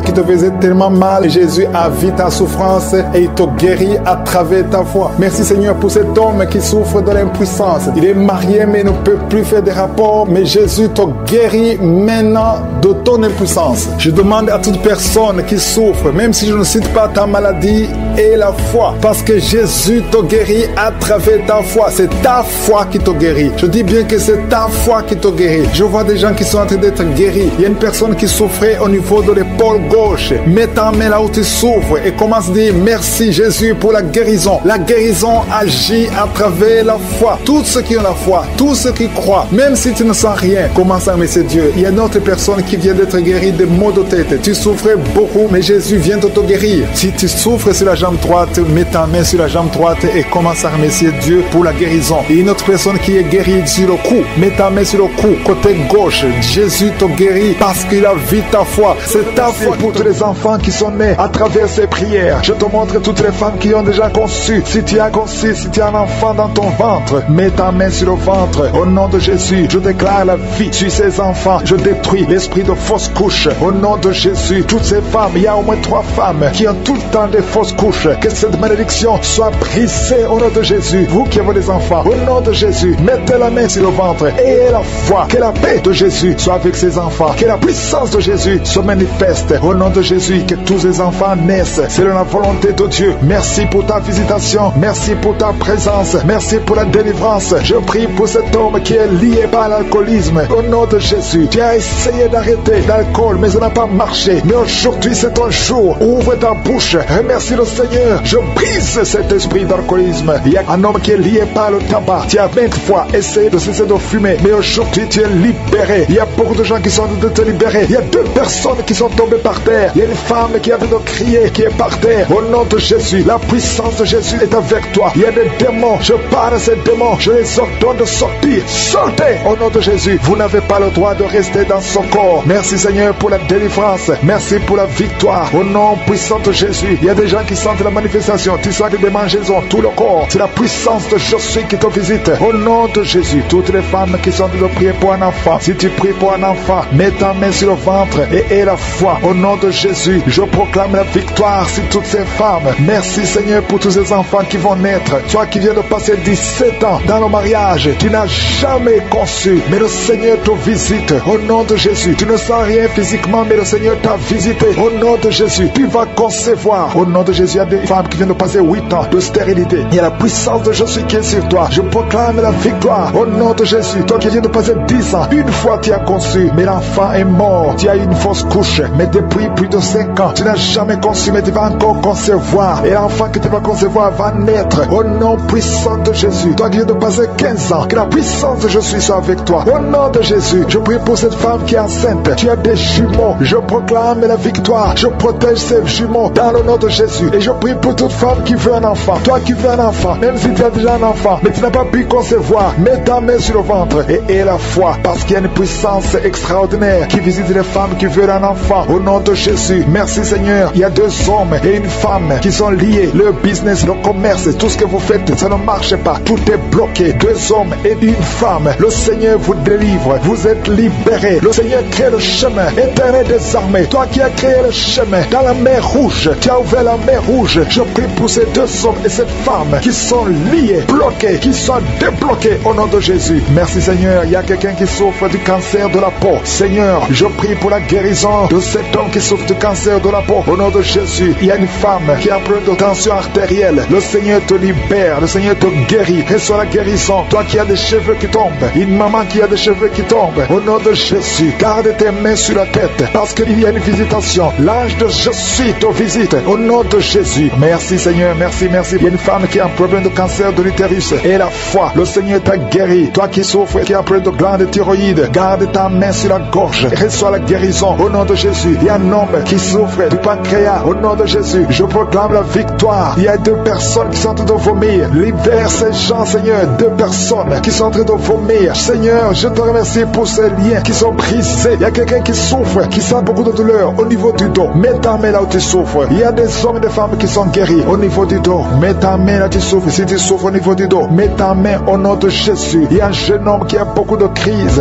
qui te faisait tellement mal. Jésus a vu ta souffrance et il te guérit à travers ta foi. Merci Seigneur pour cet homme qui souffre de l'impuissance. Il est marié mais ne peut plus faire des rapports, mais Jésus te guérit maintenant de ton impuissance. Je demande à toute personne qui souffre, même si je ne cite pas ta maladie, et la foi, parce que Jésus te guérit à travers ta foi. C'est ta foi qui te guérit. Je dis bien que c'est ta foi qui te guérit. Je vois des gens qui sont en train d'être guéris. Il y a une personne qui souffrait au niveau de l'épaule gauche. Mets ta main là où tu souffres et commence à dire merci Jésus pour la guérison. La guérison agit à travers la foi. Tous ceux qui ont la foi, tous ceux qui croient, même si tu ne sens rien, commence à remercier Dieu. Il y a une autre personne qui vient d'être guérie de maux de tête. Tu souffrais beaucoup, mais Jésus vient de te guérir. Si tu souffres sur la jambe droite, mets ta main sur la jambe droite et commence à remercier Dieu pour la guérison. Il y a une autre personne qui est guérie sur le cou. Mets ta main sur le cou, côté gauche. Jésus te guérit parce qu'il a vu ta foi. C'est ta foi pour tous les enfants qui sont nés à travers ces prières. Je te montre toutes les femmes qui ont déjà conçu. Si tu as conçu, si tu as un enfant dans ton ventre, mets ta main sur le ventre. Au nom de Jésus, je déclare la vie sur ces enfants. Je détruis l'esprit de fausse couche. Au nom de Jésus, toutes ces femmes, il y a au moins 3 femmes qui ont tout le temps des fausses couches. Que cette malédiction soit brisée au nom de Jésus. Vous qui avez des enfants, au nom de Jésus, mettez la main sur le ventre et la foi. Que la paix de Jésus soit avec ces enfants. Que la puissance de Jésus se manifeste. Au nom de Jésus, que tous ces enfants naissent selon la volonté de Dieu. Merci pour ta visitation. Merci pour ta présence. Merci pour la délivrance. Je prie pour cet homme qui est lié par l'alcoolisme. Au nom de Jésus, tu as essayé d'arrêter l'alcool, mais ça n'a pas marché. Mais aujourd'hui, c'est ton jour. Ouvre ta bouche. Remercie le Seigneur. Je brise cet esprit d'alcoolisme. Il y a un homme qui est lié par le tabac. Tu as 20 fois essayé de cesser de fumer, mais aujourd'hui, tu es libéré. Il y a beaucoup de gens qui sont en train de te libérer. Il y a 2 personnes qui sont tombées par terre. Il y a une femme qui avait de crier, qui est par terre. Au nom de Jésus, la puissance de Jésus est avec toi. Il y a des démons. Je parle à ces démons. Je les ordonne de sortir. Sortez au nom de Jésus. Vous n'avez pas le droit de rester dans son corps. Merci Seigneur pour la délivrance. Merci pour la victoire. Au nom puissant de Jésus. Il y a des gens qui sentent la manifestation. Tu sens des démangeaisons, tout le corps. C'est la puissance de Jésus qui te visite. Au nom de Jésus. Toutes les femmes qui sont de prier pour un enfant. Si tu pries pour un enfant, mets ta main sur le ventre et aie la foi. Au nom de Jésus, je proclame la victoire sur toutes ces femmes. Merci Seigneur pour tous ces enfants qui vont naître. Toi qui viens de passer 17 ans dans le mariage, tu n'as jamais conçu, mais le Seigneur te visite. Au nom de Jésus, tu ne sens rien physiquement, mais le Seigneur t'a visité. Au nom de Jésus, tu vas concevoir. Au nom de Jésus, il y a des femmes qui viennent de passer 8 ans de stérilité. Il y a la puissance de Jésus qui est sur toi. Je proclame la victoire. Au nom de Jésus, toi qui viens de passer 10 ans, une fois tu as conçu, mais l'enfant est mort. Tu as eu une fausse couche, mais depuis plus de 5 ans, tu n'as jamais conçu, mais tu vas encore concevoir. Et l'enfant que tu vas concevoir va naître. Au nom puissant de Jésus, toi qui viens de passer 15 ans, que la puissance de Jésus soit avec toi. Au nom de Jésus, je prie pour cette femme qui est enceinte. Tu as des jumeaux. Je proclame la victoire. Je protège ces jumeaux dans le nom de Jésus. Et je prie pour toute femme qui veut un enfant. Toi qui veux un enfant, même si tu as déjà un enfant, mais tu n'as pas pu concevoir, mets ta main sur le ventre et aie la foi, parce qu'il y a une puissance extraordinaire qui visite les femmes qui veulent un enfant. Au nom de Jésus, merci Seigneur. Il y a 2 hommes et une femme qui sont liés. Le business, le commerce, tout ce que vous faites, ça ne marche pas. Tout est bloqué. 2 hommes et une femme. Le Seigneur vous délivre. Vous êtes libérés. Le Seigneur crée le chemin. Éternel des armées, toi qui as créé le chemin dans la mer rouge, tu as ouvert la mer rouge. Je prie pour ces 2 hommes et cette femme qui sont liés, bloqués, qui sont débloqués au nom de Jésus. Merci Seigneur. Il y a quelqu'un qui souffre du cancer de la peau. Seigneur, je prie pour la guérison de cet homme qui souffre du cancer de la peau. Au nom de Jésus, il y a une femme qui a un problème de tension artérielle. Le Seigneur te libère. Le Seigneur te guérit. Reçois la guérison. Toi qui as des cheveux qui tombent. Une maman qui a des cheveux qui tombent. Au nom de Jésus, Jésus, garde tes mains sur la tête, parce qu'il y a une visitation. L'ange de je suis te visite, au nom de Jésus. Merci Seigneur, merci, merci. Il y a une femme qui a un problème de cancer de l'utérus, et la foi, le Seigneur t'a guéri. Toi qui souffres, qui a un problème de glande thyroïde, garde ta main sur la gorge, reçois la guérison, au nom de Jésus. Il y a un homme qui souffre du pancréas, au nom de Jésus. Je proclame la victoire. Il y a 2 personnes qui sont en train de vomir. Libère ces gens, Seigneur. 2 personnes qui sont en train de vomir. Seigneur, je te remercie pour ces liens qui sont brisés. Il y a quelqu'un qui souffre, qui sent beaucoup de douleur au niveau du dos. Mets ta main là où tu souffres. Il y a des hommes et des femmes qui sont guéris au niveau du dos. Mets ta main là où tu souffres. Si tu souffres au niveau du dos, mets ta main au nom de Jésus. Il y a un jeune homme qui a beaucoup de crises,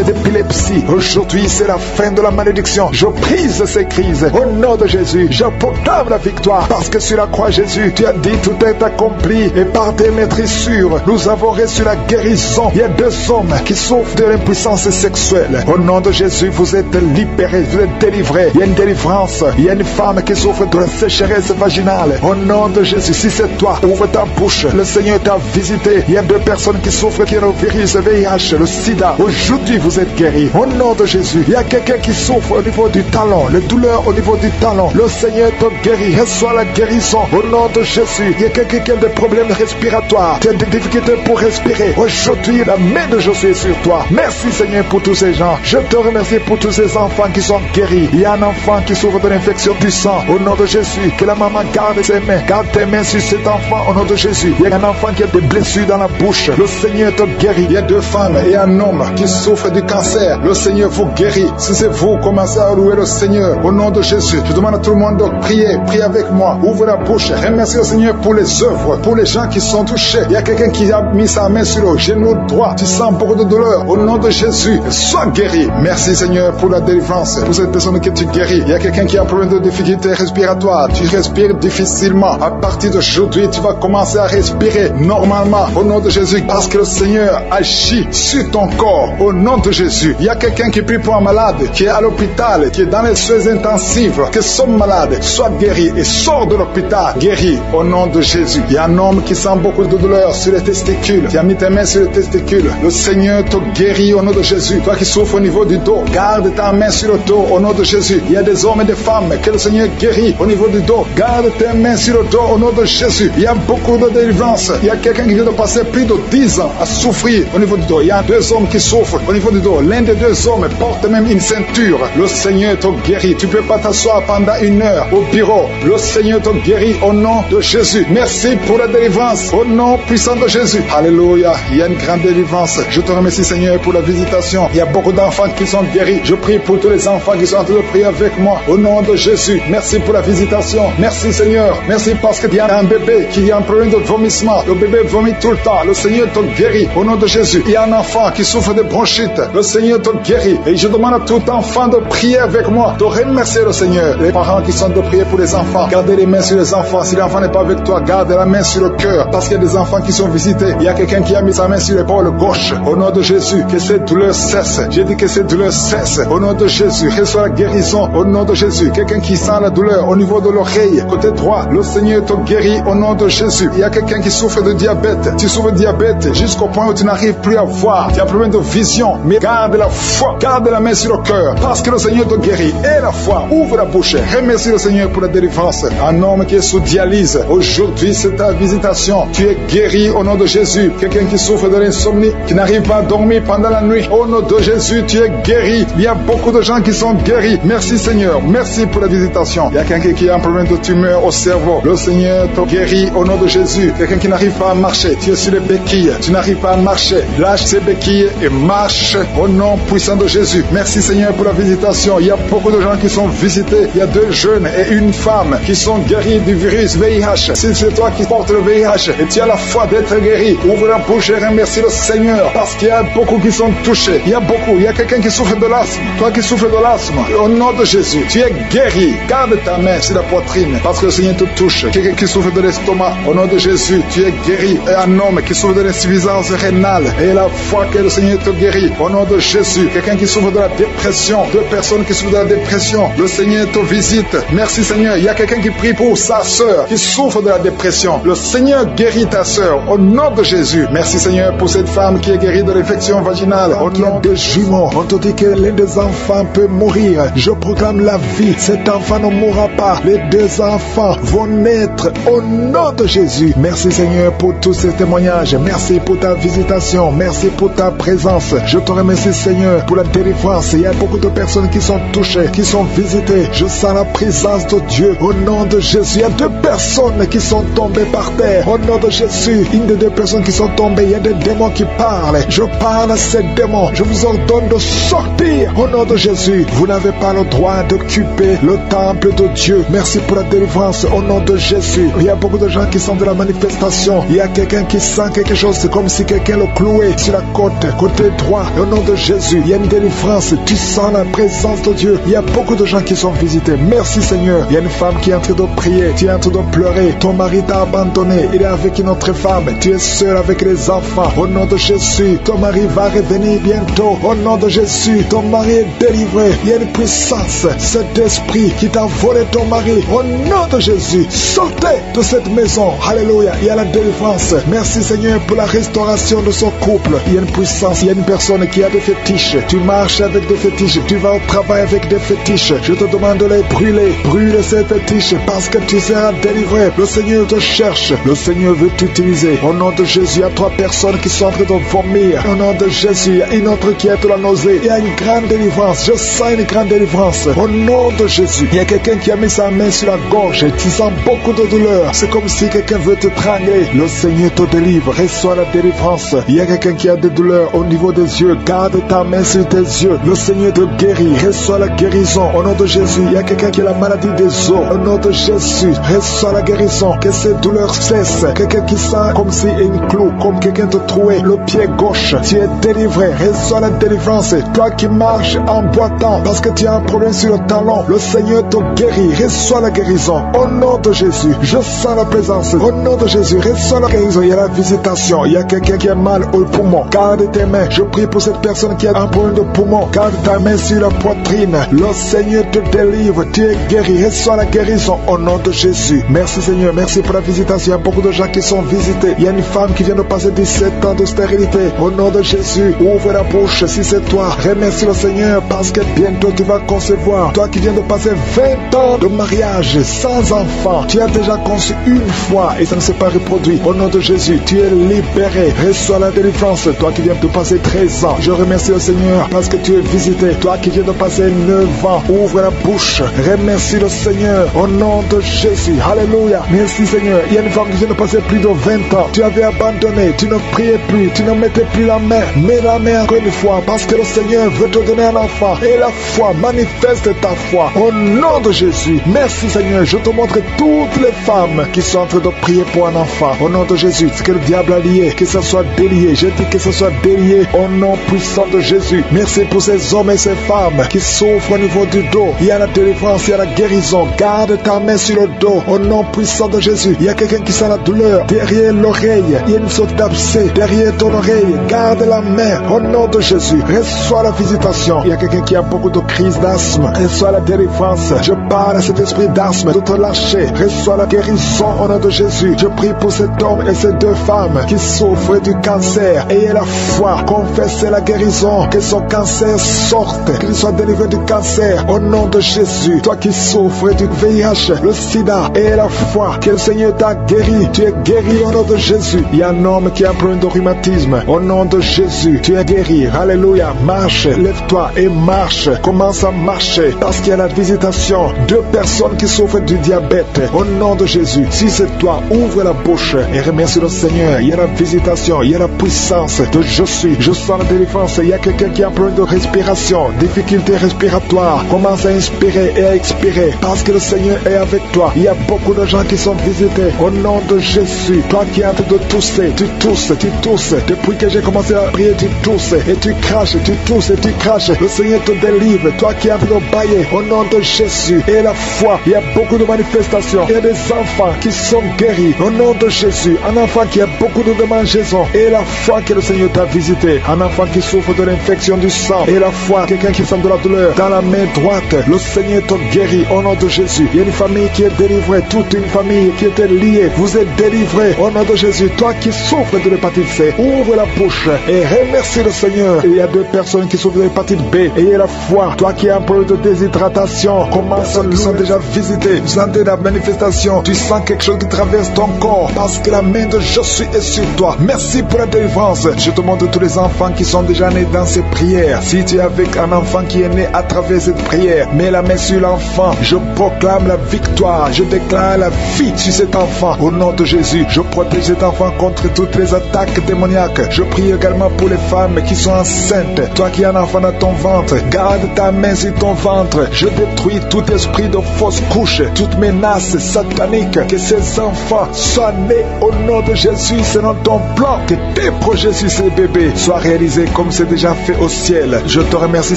d'épilepsie. Aujourd'hui, c'est la fin de la malédiction. Je brise ces crises au nom de Jésus. Je proclame la victoire parce que sur la croix, Jésus, tu as dit tout est accompli et par tes maîtrissures, nous avons reçu la guérison. Il y a 2 hommes qui souffrent de l'impuissance sexuelle. Au nom de Jésus, vous êtes libérés, vous êtes délivrés. Il y a une délivrance. Il y a une femme qui souffre de la sécheresse vaginale. Au nom de Jésus, si c'est toi, ouvre ta bouche. Le Seigneur t'a visité. Il y a 2 personnes qui souffrent qui ont le virus VIH, le sida. Aujourd'hui, vous êtes guéris. Au nom de Jésus, il y a quelqu'un qui souffre au niveau du talon, les douleurs au niveau du talon. Le Seigneur te guérit. Reçois la guérison au nom de Jésus. Il y a quelqu'un qui a des problèmes respiratoires, qui a des difficultés pour respirer. Aujourd'hui, la main de Jésus est sur toi. Merci Seigneur pour tous ces gens. Je te remercie pour tous ces enfants qui sont guéris. Il y a un enfant qui souffre de l'infection du sang. Au nom de Jésus, que la maman garde ses mains. Garde tes mains sur cet enfant au nom de Jésus. Il y a un enfant qui a des blessures dans la bouche. Le Seigneur te guérit. Il y a 2 femmes et un homme qui souffrent du cancer. Le Seigneur vous guérit. Si c'est vous, commencez à louer le Seigneur au nom de Jésus. Je demande à tout le monde de prier. Priez avec moi. Ouvre la bouche. Remercie le Seigneur pour les œuvres, pour les gens qui sont touchés. Il y a quelqu'un qui a mis sa main sur le genou droit. Tu sens beaucoup de douleur. Au nom de Jésus, sois guéri. Merci Seigneur pour la délivrance, pour cette personne que tu guéris. Il y a quelqu'un qui a un problème de difficulté respiratoire. Tu respires difficilement. À partir d'aujourd'hui, tu vas commencer à respirer normalement au nom de Jésus parce que le Seigneur agit sur ton corps au nom de Jésus. Il y a quelqu'un qui prie pour un malade, qui est à l'hôpital, qui est dans les soins intensifs, que son malade soit guéri et sort de l'hôpital guéri au nom de Jésus. Il y a un homme qui sent beaucoup de douleur sur les testicules. Tu as mis tes mains sur les testicules. Le Seigneur te guérit au nom de Jésus. Toi qui souffres au niveau du dos, garde ta main sur le dos au nom de Jésus. Il y a des hommes et des femmes que le Seigneur guérit au niveau du dos. Garde tes mains sur le dos au nom de Jésus. Il y a beaucoup de délivrance. Il y a quelqu'un qui vient de passer plus de 10 ans à souffrir au niveau du dos. Il y a 2 hommes qui souffrent au niveau du dos. L'un des 2 hommes porte même une ceinture. Le Seigneur te guérit. Tu ne peux pas t'asseoir pendant 1 heure au bureau. Le Seigneur te guérit au nom de Jésus. Merci pour la délivrance au nom puissant de Jésus. Alléluia. Il y a une grande délivrance. Je te remercie Seigneur pour la visitation. Il y a beaucoup d'enfants qui sont guéris. Je prie pour tous les enfants qui sont en train de prier avec moi au nom de Jésus. Merci pour la visitation. Merci Seigneur. Merci parce qu'il y a un bébé qui a un problème de vomissement. Le bébé vomit tout le temps. Le Seigneur te guérit au nom de Jésus. Il y a un enfant qui souffre de bronchite. Le Seigneur te guérit. Et je demande à tout enfant de prier avec moi, de remercier le Seigneur. Les parents qui sont de prier pour les enfants, gardez les mains sur les enfants. Si l'enfant n'est pas avec toi, garde la main sur le cœur. Parce qu'il y a des enfants qui sont visités. Il y a quelqu'un qui a mis sa main sur l'épaule gauche. Au nom de Jésus, que cette douleur cesse. J'ai dit que cette douleur cesse. Au nom de Jésus, reçois la guérison. Au nom de Jésus, quelqu'un qui sent la douleur au niveau de l'oreille, côté droit, le Seigneur te guérit au nom de Jésus. Il y a quelqu'un qui souffre de diabète. Tu souffres de diabète jusqu'au point où tu n'arrives plus à voir. Tu as un problème de vision. Mais garde la foi. Garde la main sur le cœur. Parce que le Seigneur te guérit. Et la foi. Ouvre la bouche. Remercie le Seigneur pour la délivrance. Un homme qui est sous dialyse. Aujourd'hui, c'est ta visitation. Tu es guéri au nom de Jésus. Quelqu'un qui souffre de l'insomnie, qui n'arrive pas à dormir pendant la nuit. Au nom de Jésus, tu es guéri. Il y a beaucoup de gens qui sont guéris. Merci Seigneur. Merci pour la visitation. Il y a quelqu'un qui a un problème de tumeur au cerveau. Le Seigneur te guérit au nom de Jésus. Quelqu'un qui n'arrive pas à marcher. Tu es sur les béquilles. Tu n'arrives pas à marcher. Lâche ces béquilles et marche au nom puissant de Jésus. Merci Seigneur pour la visitation. Il y a beaucoup de gens qui sont visités. Il y a 2 jeunes et une femme qui sont guéris du virus VIH. Si c'est toi qui portes le VIH et tu as la foi d'être guéri, ouvre la bouche et remercie le Seigneur parce qu'il y a beaucoup qui sont touchés. Il y a beaucoup. Il y a quelqu'un qui souffre de l'asthme. Toi qui souffres de l'asthme, au nom de Jésus, tu es guéri. Garde ta main sur la poitrine parce que le Seigneur te touche. Quelqu'un qui souffre de l'estomac, au nom de Jésus, tu es guéri. Et un homme qui souffre de l'insuffisance rénale, et la foi que le Seigneur te guérit, au nom de Jésus. Quelqu'un qui souffre de la dépression, 2 personnes qui souffrent de la dépression, le Seigneur te visite. Merci Seigneur. Il y a quelqu'un qui prie pour sa sœur qui souffre de la dépression. Le Seigneur guérit ta sœur au nom de Jésus. Merci Seigneur pour cette femme qui est guérie de l'infection vaginale. Au nom de Jésus. jumeau. On te dit que l'un des enfants peut mourir. Je proclame la vie. Cet enfant ne mourra pas. Les deux enfants vont naître au nom de Jésus. Merci Seigneur pour tous ces témoignages. Merci pour ta visitation. Merci pour ta présence. Je te remercie Seigneur pour la délivrance. Il y a beaucoup de personnes qui sont touchées, qui sont visitées. Je sens la présence de Dieu au nom de Jésus. Il y a 2 personnes qui sont tombées par terre au nom de Jésus. Une des 2 personnes qui sont tombées, il y a des démons qui parlent. Je parle à ces démons. Je vous ordonne de sortir au nom de Jésus. Vous n'avez pas le droit d'occuper le temple de Dieu. Merci pour la délivrance au nom de Jésus. Il y a beaucoup de gens qui sont de la manifestation. Il y a quelqu'un qui sent quelque chose. C'est comme si quelqu'un le clouait sur la côte, côté droit. Au nom de Jésus, il y a une délivrance. Tu sens la présence de Dieu. Il y a beaucoup de gens qui sont visités. Merci Seigneur. Il y a une femme qui est en train de prier. Tu es en train de pleurer. Ton mari t'a abandonné. Il est avec une autre femme. Tu es seul avec les enfants. Au nom de Jésus, ton mari va revenir bientôt. Au nom de Jésus, ton mari est délivré. Il y a une puissance. Cet esprit qui t'a volé ton mari. Au nom de Jésus, sortez de cette maison. Alléluia. Il y a la délivrance. Merci Seigneur pour la restauration de son couple. Il y a une puissance. Il y a une personne qui a des fétiches. Tu marches avec des fétiches. Tu vas au travail avec des fétiches. Je te demande de les brûler. Brûle ces fétiches parce que tu seras délivré. Le Seigneur te cherche. Le Seigneur veut t'utiliser. Au nom de Jésus, il y a 3 personnes qui sont en train de vomir. Au nom de Jésus, il y a une autre qui est de la nausée. Il y a une grande délivrance. Je sens une grande délivrance. Au nom de Jésus, il y a quelqu'un qui a mis sa main sur la gorge et tu sens beaucoup de douleur. C'est comme si quelqu'un veut te trangler. Le Seigneur te délivre. Reçois la délivrance. Il y a quelqu'un qui a des douleurs au niveau des yeux. Garde ta main sur tes yeux. Le Seigneur te guérit. Reçois la guérison. Au nom de Jésus, il y a quelqu'un qui a la maladie des os. Au nom de Jésus, reçois la guérison. Que ces douleurs cessent. Quelqu'un qui sent comme si une clou, comme quelqu'un te trouait le pied gauche. Tu es délivré. Reçois la délivrance. Toi qui marches en boitant parce que tu as un problème sur le talon, le Seigneur te guérit. Reçois la guérison. Au nom de Jésus, je sens la présence. Au nom de Jésus, reçois la guérison. Il y a la visitation. Il y a quelqu'un qui a mal au poumon. Garde tes mains. Je prie pour cette personne qui a un problème de poumon. Garde ta main sur la poitrine. Le Seigneur te délivre. Tu es guéri. Reçois la guérison au nom de Jésus. Merci Seigneur. Merci pour la visitation. Il y a beaucoup de gens qui sont visités. Il y a une femme qui vient de passer 17 ans de stérilité. Au nom de Jésus, ouvre la bouche si c'est toi. Remercie le Seigneur parce que bientôt tu vas concevoir. Toi qui viens de passer 20 ans de mariage sans enfant. Tu as déjà conçu une fois et ça ne s'est pas reproduit. Au nom de Jésus, tu es libéré. Reçois la délivrance. Toi qui viens de passer 13 ans. Je remercie le Seigneur parce que tu es visité. Toi qui viens de passer 9 ans. Ouvre la bouche. Remercie le Seigneur. Au nom de Jésus. Alléluia. Merci Seigneur. Il y a une femme qui vient de passer plus de 20 ans. Tu avais abandonné. Tu ne priais plus. Tu ne mettais plus la main. Mets la main encore une fois parce que le Seigneur veut te donner un enfant. Et la foi, manifeste ta foi. Au nom de Jésus. Merci Seigneur. Je te montre toutes les femmes qui sont en train de prier pour un enfant. Au nom de Jésus. Ce que le diable a lié, que ce soit délié. Je dis que ce soit délié au nom puissant de Jésus. Merci pour ces hommes et ces femmes qui souffrent au niveau du dos. Il y a la délivrance, il y a la guérison. Garde ta main sur le dos au nom puissant de Jésus. Il y a quelqu'un qui sent la douleur derrière l'oreille. Il y a une sorte d'abcès derrière ton oreille. Garde la main au nom de Jésus. Reçois la visitation. Il y a quelqu'un qui a beaucoup de crises d'asthme. Reçois la délivrance. Je parle à cet esprit d'asthme de te lâcher. Reçois la guérison au nom de Jésus. Je prie pour cet homme et ces 2 femmes qui souffrent du cancer. Ayez la foi. Confessez la guérison. Que son cancer sorte. Qu'il soit délivré du cancer au nom de Jésus. Toi qui souffres du VIH, le sida, ayez la foi que le Seigneur t'a guéri. Tu es guéri au nom de Jésus. Il y a un homme qui a un problème de rhumatisme. Au nom de Jésus, tu es guéri. Alléluia. Marche, lève-toi et marche. Commence à marcher parce qu'il y a la visitation. 2 personnes qui souffrent du diabète. Au nom de Jésus. Si c'est toi, ouvre la bouche et remercie le Seigneur. Il y a la visitation. Il y a la puissance de je suis. Je sens la délivrance. Il y a quelqu'un qui a un problème de respiration. Difficulté respiratoire. Commence à inspirer et à expirer parce que le Seigneur est avec toi. Il y a beaucoup de gens qui sont visités. Au nom de Jésus. Toi qui es en train de tousser. Tu tousses. Tu tousses. Depuis que j'ai commencé à prier, tu tousses et tu craches. Tu tousses et tu craches. Le Seigneur te délivre. Toi qui es en train de bailler. Au nom de Jésus. Et la foi. Il y a beaucoup de manifestations. Il y a des enfants qui sont guéris. Au nom de Jésus. Un enfant qui a beaucoup de démangeaisons. Et la foi que le Seigneur t'a visité. Un enfant qui souffre de l'infection du sang. Et la foi. Quelqu'un qui sent de la douleur dans la main droite. Le Seigneur te guérit au nom de Jésus. Il y a une famille qui est délivrée. Toute une famille qui était liée. Vous êtes délivrés au nom de Jésus. Toi qui souffres de l'hépatite C. Ouvre la bouche et remercie le Seigneur. Il y a y a 2 personnes qui souffrent de l'hépatite B. Ayez la foi. Toi qui as un problème de déshydratation, commence à nous sont déjà visités. Vous sentez la manifestation. Tu sens quelque chose qui traverse ton corps parce que la main de je suis est sur toi. Merci pour la délivrance. Je te montre tous les enfants qui sont déjà nés dans ces prières. Si tu es avec un enfant qui est né à travers cette prière, mets la main sur l'enfant. Je proclame la victoire. Je déclare la vie sur cet enfant. Au nom de Jésus, je protège cet enfant contre toutes les attaques démoniaques. Je prie également pour les femmes qui sont enceintes. Toi qui as un enfant dans ton ventre, garde ta main sur ton ventre. Je détruis tout esprit de fausse couche, toute menace satanique. Que ces enfants soient nés au nom de Jésus selon ton plan. Que tes projets sur ces bébés soient réalisés comme c'est déjà fait au ciel. Je te remercie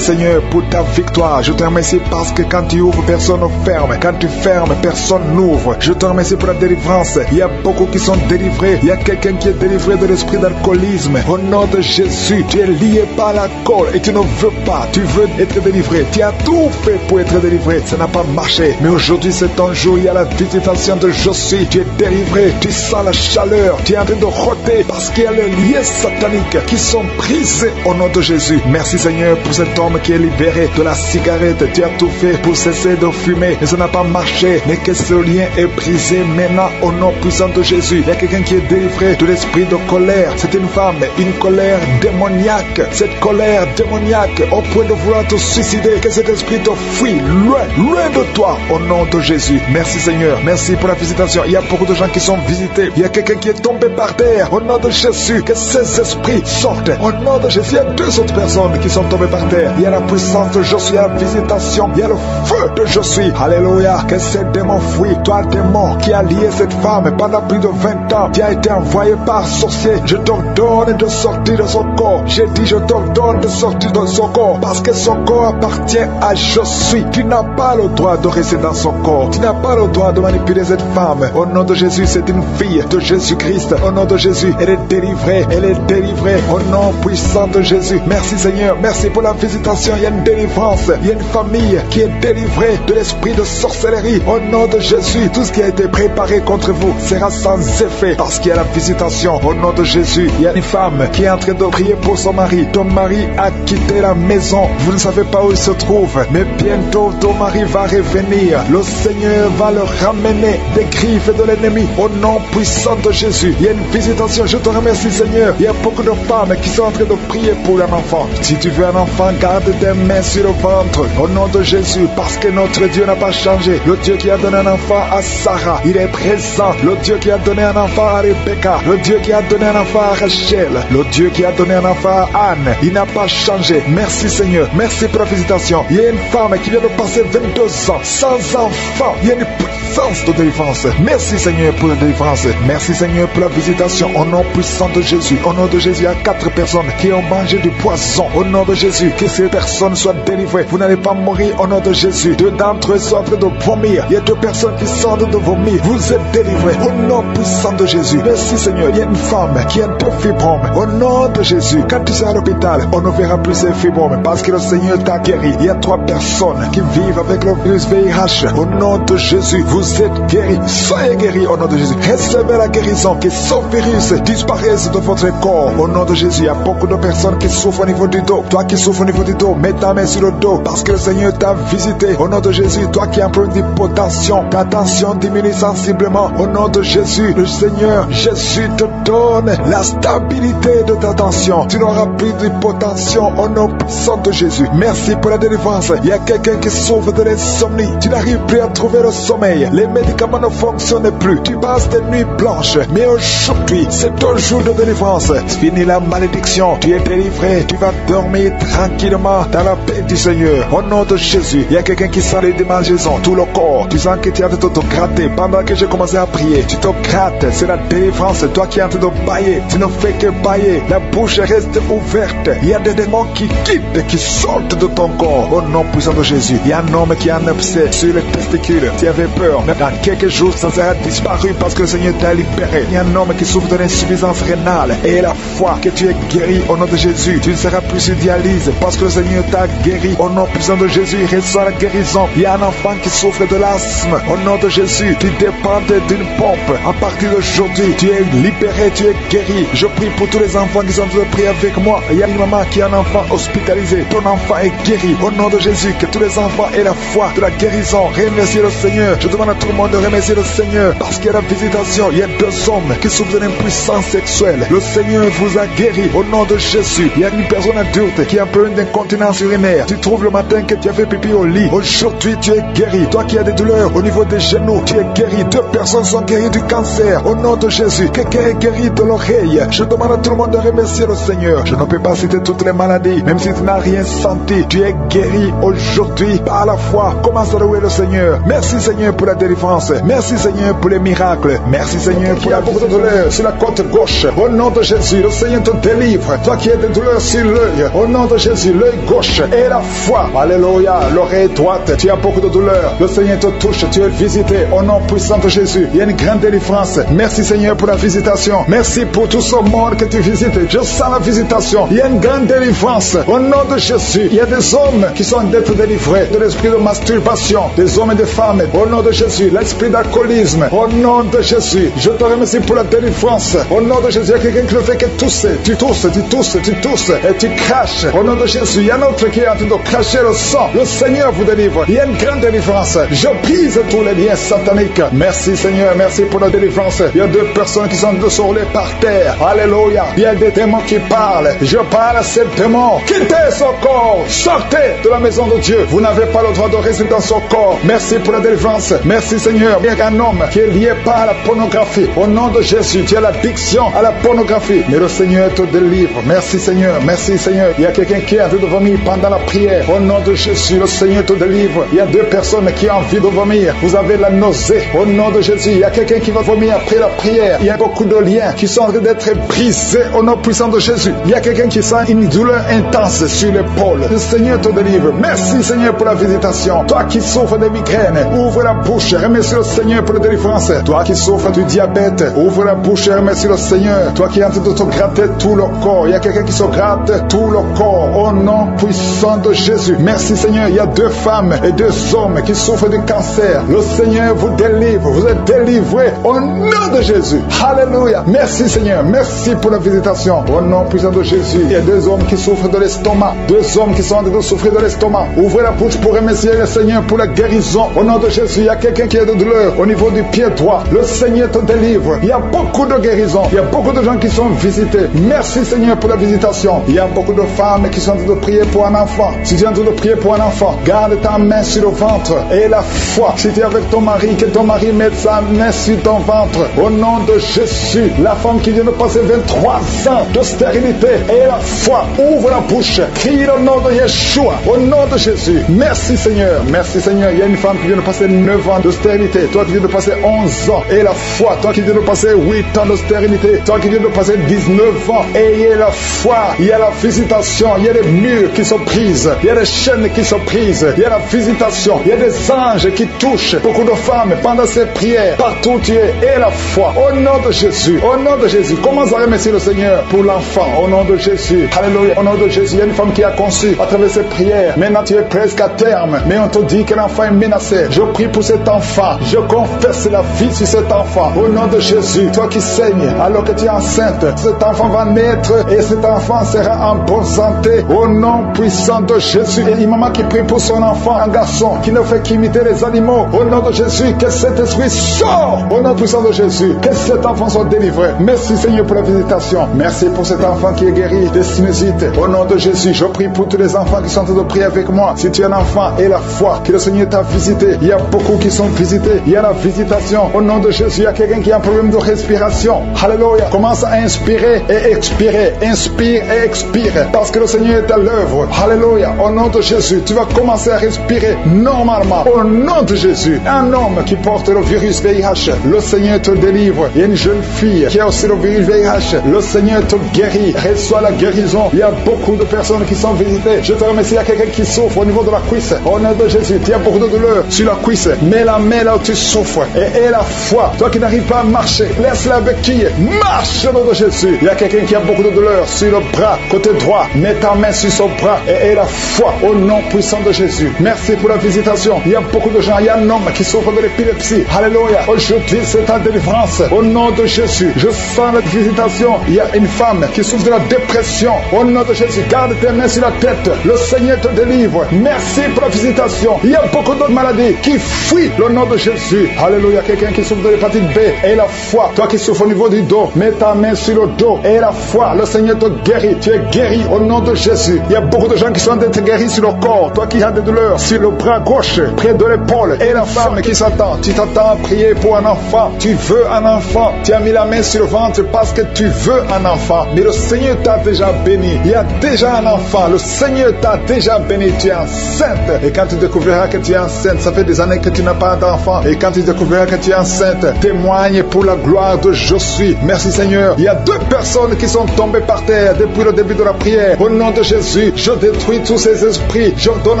Seigneur pour ta victoire. Je te remercie parce que quand tu ouvres, personne ne ferme. Quand tu fermes, personne n'ouvre. Je te remercie pour la délivrance. Il y a beaucoup qui sont délivrés. Il y a quelqu'un qui est délivré de l'esprit d'alcoolisme. Au nom de Jésus, tu es lié par l'alcool et tu ne veux pas. Tu veux être délivré. Tu as tout fait pour être délivré. Ça n'a pas marché. Mais aujourd'hui, c'est ton jour. Il y a la visitation de je suis. Tu es délivré. Tu sens la chaleur. Tu es en train de rôter parce qu'il y a les liens sataniques qui sont brisés au nom de Jésus. Merci Seigneur pour cet homme qui est libéré de la cigarette. Tu as tout fait pour cesser de fumer. Mais ça n'a pas marché. Mais que ce lien est brisé maintenant au nom puissant de Jésus. Il y a quelqu'un qui est délivré de l'esprit de colère. C'est une femme, une colère démoniaque. Cette colère démoniaque au point de vouloir te suicider. Que cet esprit te fuit loin, loin de toi au nom de Jésus. Merci Seigneur. Merci pour la visitation. Il y a beaucoup de gens qui sont visités. Il y a quelqu'un qui est tombé par terre au nom de Jésus. Que ces esprits sortent au nom de Jésus. Il y a 2 autres personnes qui sont tombées par terre. Il y a la puissance de je suis, il y a la visitation. Il y a le feu de je suis. Alléluia. Que ces démons fuient. Toi démon qui a lié cette femme pendant plus de 20 ans, qui a été envoyé par sorcier, je t'ordonne de sortir de son corps. J'ai dit je t'ordonne de sortir de son corps parce que son corps appartient à je suis. Tu n'as pas le droit de rester dans son corps. Tu n'as pas le droit de manipuler cette femme. Au nom de Jésus, c'est une fille de Jésus-Christ. Au nom de Jésus, elle est délivrée. Elle est délivrée. Au nom puissant de Jésus. Merci Seigneur. Merci pour la visitation. Il y a une délivrance. Il y a une famille qui est délivrée de l'esprit de sorcellerie. Au nom de Jésus, tout ce qui a été préparé contre vous sera sans effet parce qu'il y a la visitation. Au nom de Jésus, il y a une femme qui est en train de prier pour son mari. Ton mari a quitté la maison. Vous ne savez pas où il se trouve, mais bientôt ton mari va revenir. Le Seigneur va le ramener des griffes de l'ennemi. Au nom puissant de Jésus, il y a une visitation. Je te remercie Seigneur. Il y a beaucoup de femmes qui sont en train de prier pour un enfant. Si tu veux un enfant, garde tes mains sur le ventre. Au nom de Jésus, parce que notre Dieu n'a pas changé. Le Dieu qui a donné un enfant à Sarah, il est présent. Le Dieu qui a donné un enfant à Rebecca, le Dieu qui a donné un enfant à Rachel, le Dieu qui a donné un enfant à Anne, il n'a pas changé. Merci Seigneur, merci pour la visitation. Il y a une femme qui vient de passer 22 ans sans enfant. Il y a une puissance de délivrance. Merci Seigneur pour la délivrance. Merci Seigneur pour la visitation. Au nom puissant de Jésus. Au nom de Jésus, il y a 4 personnes qui ont mangé du poison. Au nom de Jésus, que ces personnes soient délivrées. Vous n'allez pas mourir au nom de Jésus. 2 d'entre eux sont en train de vomir. Il y a 2 personnes qui sortent de vomir. Vous êtes délivrés au nom puissant de Jésus. Merci Seigneur. Il y a une femme qui a 2 fibromes. Au nom de Jésus, quand tu seras à l'hôpital, on ne verra plus ces fibromes parce que le Seigneur t'a guéri. Il y a 3 personnes qui vivent avec le virus VIH. Au nom de Jésus, vous êtes guéris. Soyez guéris au nom de Jésus. Recevez la guérison. Que ce virus disparaisse de votre corps. Au nom de Jésus, il y a beaucoup de personnes qui souffrent au niveau du dos. Toi qui souffres au niveau du dos, mets ta main sur le dos parce que le Seigneur t'a visité. Au nom de Jésus, toi qui as un problème d'hypotension, ta tension diminue sensiblement. Au nom de Jésus, le Seigneur Jésus te donne la stabilité de ta tension. Tu n'auras plus d'hypotension au nom puissant de Jésus. Merci pour la délivrance. Il y a quelqu'un qui souffre de l'insomnie. Tu n'arrives plus à trouver le sommeil. Les médicaments ne fonctionnent plus. Tu passes des nuits blanches. Mais aujourd'hui, c'est ton jour de délivrance. Fini la malédiction. Tu es délivré. Tu vas dormir tranquillement dans la paix du Seigneur. Au nom de Jésus, il y a quelqu'un qui sent les démangeaisons, tout le corps. Tu sens que tu es en train de te gratter. Pendant que j'ai commencé à prier, tu te grattes. C'est la délivrance. Toi qui es en train de bailler, tu ne fais que bailler. La bouche reste ouverte. Il y a des démons qui quittent, qui sortent de ton corps. Au nom puissant de Jésus, il y a un homme qui a un abcès sur les testicules. Tu avais peur. guérison. Mais dans quelques jours, ça sera disparu parce que le Seigneur t'a libéré. Il y a un homme qui souffre de l'insuffisance rénale et la foi que tu es guéri au nom de Jésus. Tu ne seras plus sur dialyse parce que le Seigneur t'a guéri au nom puissant de Jésus. Il reçoit la guérison. Il y a un enfant qui souffre de l'asthme au nom de Jésus. Tu dépends d'une pompe. À partir d'aujourd'hui, tu es libéré, tu es guéri. Je prie pour tous les enfants qui sont en train de prier avec moi. Il y a une maman qui a un enfant hospitalisé. Ton enfant est guéri au nom de Jésus. Que tous les enfants aient la foi de la guérison. Remerciez le Seigneur. Je demande à tout le monde de remercier le Seigneur parce qu'il y a la visitation. Il y a 2 hommes qui souffrent d'une impuissance sexuelle. Le Seigneur vous a guéri au nom de Jésus. Il y a une personne adulte qui a un problème d'incontinence urinaire. Tu trouves le matin que tu as fait pipi au lit. Aujourd'hui, tu es guéri. Toi qui as des douleurs au niveau des genoux, tu es guéri. 2 personnes sont guéries du cancer au nom de Jésus. Quelqu'un est guéri de l'oreille. Je demande à tout le monde de remercier le Seigneur. Je ne peux pas citer toutes les maladies, même si tu n'as rien senti. Tu es guéri aujourd'hui par la foi. Commence à louer le Seigneur. Merci Seigneur pour la délivrance. Merci Seigneur pour les miracles. Merci Seigneur pour la beaucoup de douleurs sur la côte gauche. Au nom de Jésus, le Seigneur te délivre. Toi qui as des douleurs sur l'œil, au nom de Jésus, l'œil gauche et la foi. Alléluia. L'oreille droite, tu as beaucoup de douleurs. Le Seigneur te touche. Tu es visité au nom puissant de Jésus. Il y a une grande délivrance. Merci Seigneur pour la visitation. Merci pour tout ce monde que tu visites. Je sens la visitation. Il y a une grande délivrance au nom de Jésus. Il y a des hommes qui sont d'être délivrés de l'esprit de masturbation, des hommes et des femmes au nom de Jésus. L'esprit d'alcoolisme au nom de Jésus. Je te remercie pour la délivrance au nom de Jésus. Il y a quelqu'un qui ne fait que tousser. Tu tousses, tu tousses, tu tousses et tu craches au nom de Jésus. Il y a un autre qui est en train de cracher le sang. Le Seigneur vous délivre. Il y a une grande délivrance. Je brise tous les liens sataniques. Merci Seigneur, merci pour la délivrance. Il y a 2 personnes qui sont de se rouler par terre. Alléluia. Il y a des démons qui parlent. Je parle à ces démons. Quittez son corps. Sortez de la maison de Dieu. Vous n'avez pas le droit de rester dans son corps. Merci pour la délivrance. Merci Seigneur. Il y a un homme qui est lié par la pornographie. Au nom de Jésus, tu as l'addiction à la pornographie. Mais le Seigneur te délivre. Merci Seigneur. Merci Seigneur. Il y a quelqu'un qui est en train de vomir pendant la prière. Au nom de Jésus, le Seigneur te délivre. Il y a 2 personnes qui ont envie de vomir. Vous avez la nausée. Au nom de Jésus, il y a quelqu'un qui va vomir après la prière. Il y a beaucoup de liens qui sont en train d'être brisés au nom puissant de Jésus. Il y a quelqu'un qui sent une douleur intense sur l'épaule. Le Seigneur te délivre. Merci Seigneur pour la visitation. Toi qui souffres de migraines, ouvre la bouche. Remercie le Seigneur pour la délivrance. Toi qui souffres du diabète, ouvre la bouche et remercie le Seigneur. Toi qui es en train de te gratter tout le corps. Il y a quelqu'un qui se gratte tout le corps au nom puissant de Jésus. Merci Seigneur. Il y a 2 femmes et 2 hommes qui souffrent du cancer. Le Seigneur vous délivre. Vous êtes délivrés au nom de Jésus. Alléluia. Merci Seigneur. Merci pour la visitation. Au nom puissant de Jésus. Il y a 2 hommes qui souffrent de l'estomac. 2 hommes qui sont en train de souffrir de l'estomac. Ouvrez la bouche pour remercier le Seigneur pour la guérison. Au nom de Jésus, il y a quelqu'un qui a de douleur au niveau du pied droit. Le Seigneur te délivre. Il y a beaucoup de guérisons. Il y a beaucoup de gens qui sont visités. Merci Seigneur pour la visitation. Il y a beaucoup de femmes qui sont en train de prier pour un enfant. Si tu es en train de prier pour un enfant, garde ta main sur le ventre et la foi. Si tu es avec ton mari, que ton mari mette sa main sur ton ventre. Au nom de Jésus, la femme qui vient de passer 23 ans de stérilité et la foi, ouvre la bouche, crie le nom de Yeshua, au nom de Jésus. Merci Seigneur, merci Seigneur. Il y a une femme qui vient de passer 9 ans de stérilité, toi qui viens de passer 11 ans et la foi, toi qui viens de passer 8 ans de stérilité, toi qui viens de passer 19 ans, ayez la foi. Il y a la visitation, il y a des murs qui se brisent, il y a des chaînes qui se brisent, il y a la visitation, il y a des anges qui touchent beaucoup de femmes pendant ces prières, partout où tu es, et la foi, au nom de Jésus, au nom de Jésus. Commence à remercier le Seigneur pour l'enfant, au nom de Jésus. Alléluia, au nom de Jésus. Il y a une femme qui a conçu à travers ces prières. Maintenant tu es presque à terme, mais on te dit que l'enfant est menacé. Je prie pour cet enfant, je confesse la vie sur cet enfant, au nom de Jésus. Toi qui saignes alors que tu es enceinte, cet enfant va naître et cet enfant sera en bonne santé, au nom puissant de Jésus. Et une maman qui prie pour son enfant, un garçon qui ne fait qu'imiter les animaux, au nom de Jésus, que cet esprit sort, au nom puissant de Jésus, que cet enfant soit délivré. Merci Seigneur pour la visitation. Merci pour cet enfant qui est guéri de sinusite, au nom de Jésus. Je prie pour tous les enfants qui sont en train de prier avec moi. Si tu es un enfant et la foi que le Seigneur t'a visité, il y a beaucoup qui sont visités. Il y a la visitation, au nom de Jésus. Il y a quelqu'un qui a un problème de respiration. Alléluia. Commence à inspirer et expirer. Inspire et expire, parce que le Seigneur est à l'œuvre. Alléluia. Au nom de Jésus, tu vas commencer à respirer normalement. Au nom de Jésus. Un homme qui porte le virus VIH, le Seigneur te délivre. Il y a une jeune fille qui a aussi le virus VIH, le Seigneur te guérit. Reçois la guérison. Il y a beaucoup de personnes qui sont visitées. Je te remercie. Il y a quelqu'un qui souffre au niveau de la cuisse. Au nom de Jésus, il y a beaucoup de douleur sur la cuisse. Mets la main là où tu souffres et la foi. Toi qui n'arrives pas à marcher, laisse-la béquille. Marche au nom de Jésus. Il y a quelqu'un qui a beaucoup de douleur sur le bras, côté droit. Mets ta main sur son bras et la foi au nom puissant de Jésus. Merci pour la visitation. Il y a beaucoup de gens. Il y a un homme qui souffre de l'épilepsie. Alléluia. Aujourd'hui, c'est ta délivrance. Au nom de Jésus, je sens la visitation. Il y a une femme qui souffre de la dépression. Au nom de Jésus, garde tes mains sur la tête. Le Seigneur te délivre. Merci pour la visitation. Il y a beaucoup d'autres maladies qui fuient le nom de Jésus. Alléluia. Quelqu'un qui souffre de l'hépatite B et la foi. Toi qui souffres au niveau du dos, mets ta main sur le dos et la foi. Le Seigneur te guérit. Tu es guéri au nom de Jésus. Il y a beaucoup de gens qui sont d'être guéris sur le corps. Toi qui as des douleurs sur le bras gauche, près de l'épaule, et la femme qui s'attend. Tu t'attends à prier pour un enfant. Tu veux un enfant. Tu as mis la main sur le ventre parce que tu veux un enfant. Mais le Seigneur t'a déjà béni. Il y a déjà un enfant. Le Seigneur t'a déjà béni. Tu es enceinte. Et quand tu découvriras que tu es enceinte, ça fait des années que tu n'as pas d'enfant. Et quand tu découvriras que tu es enceinte, témoigne pour la gloire de Je suis. Merci Seigneur. Il y a 2 personnes qui sont tombées par terre depuis le début de la prière. Au nom de Jésus, je détruis tous ces esprits. J'ordonne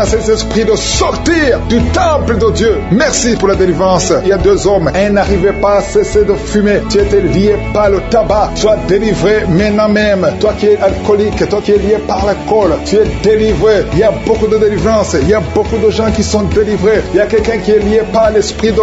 à ces esprits de sortir du temple de Dieu. Merci pour la délivrance. Il y a 2 hommes. Un n'arrivait pas à cesser de fumer. Tu étais lié par le tabac. Sois délivré maintenant même. Toi qui es alcoolique, toi qui es lié par l'alcool, tu es délivré. Il y a beaucoup de délivrance. Il y a beaucoup de gens qui sont délivrés. Il y a quelqu'un qui est lié par l'esprit de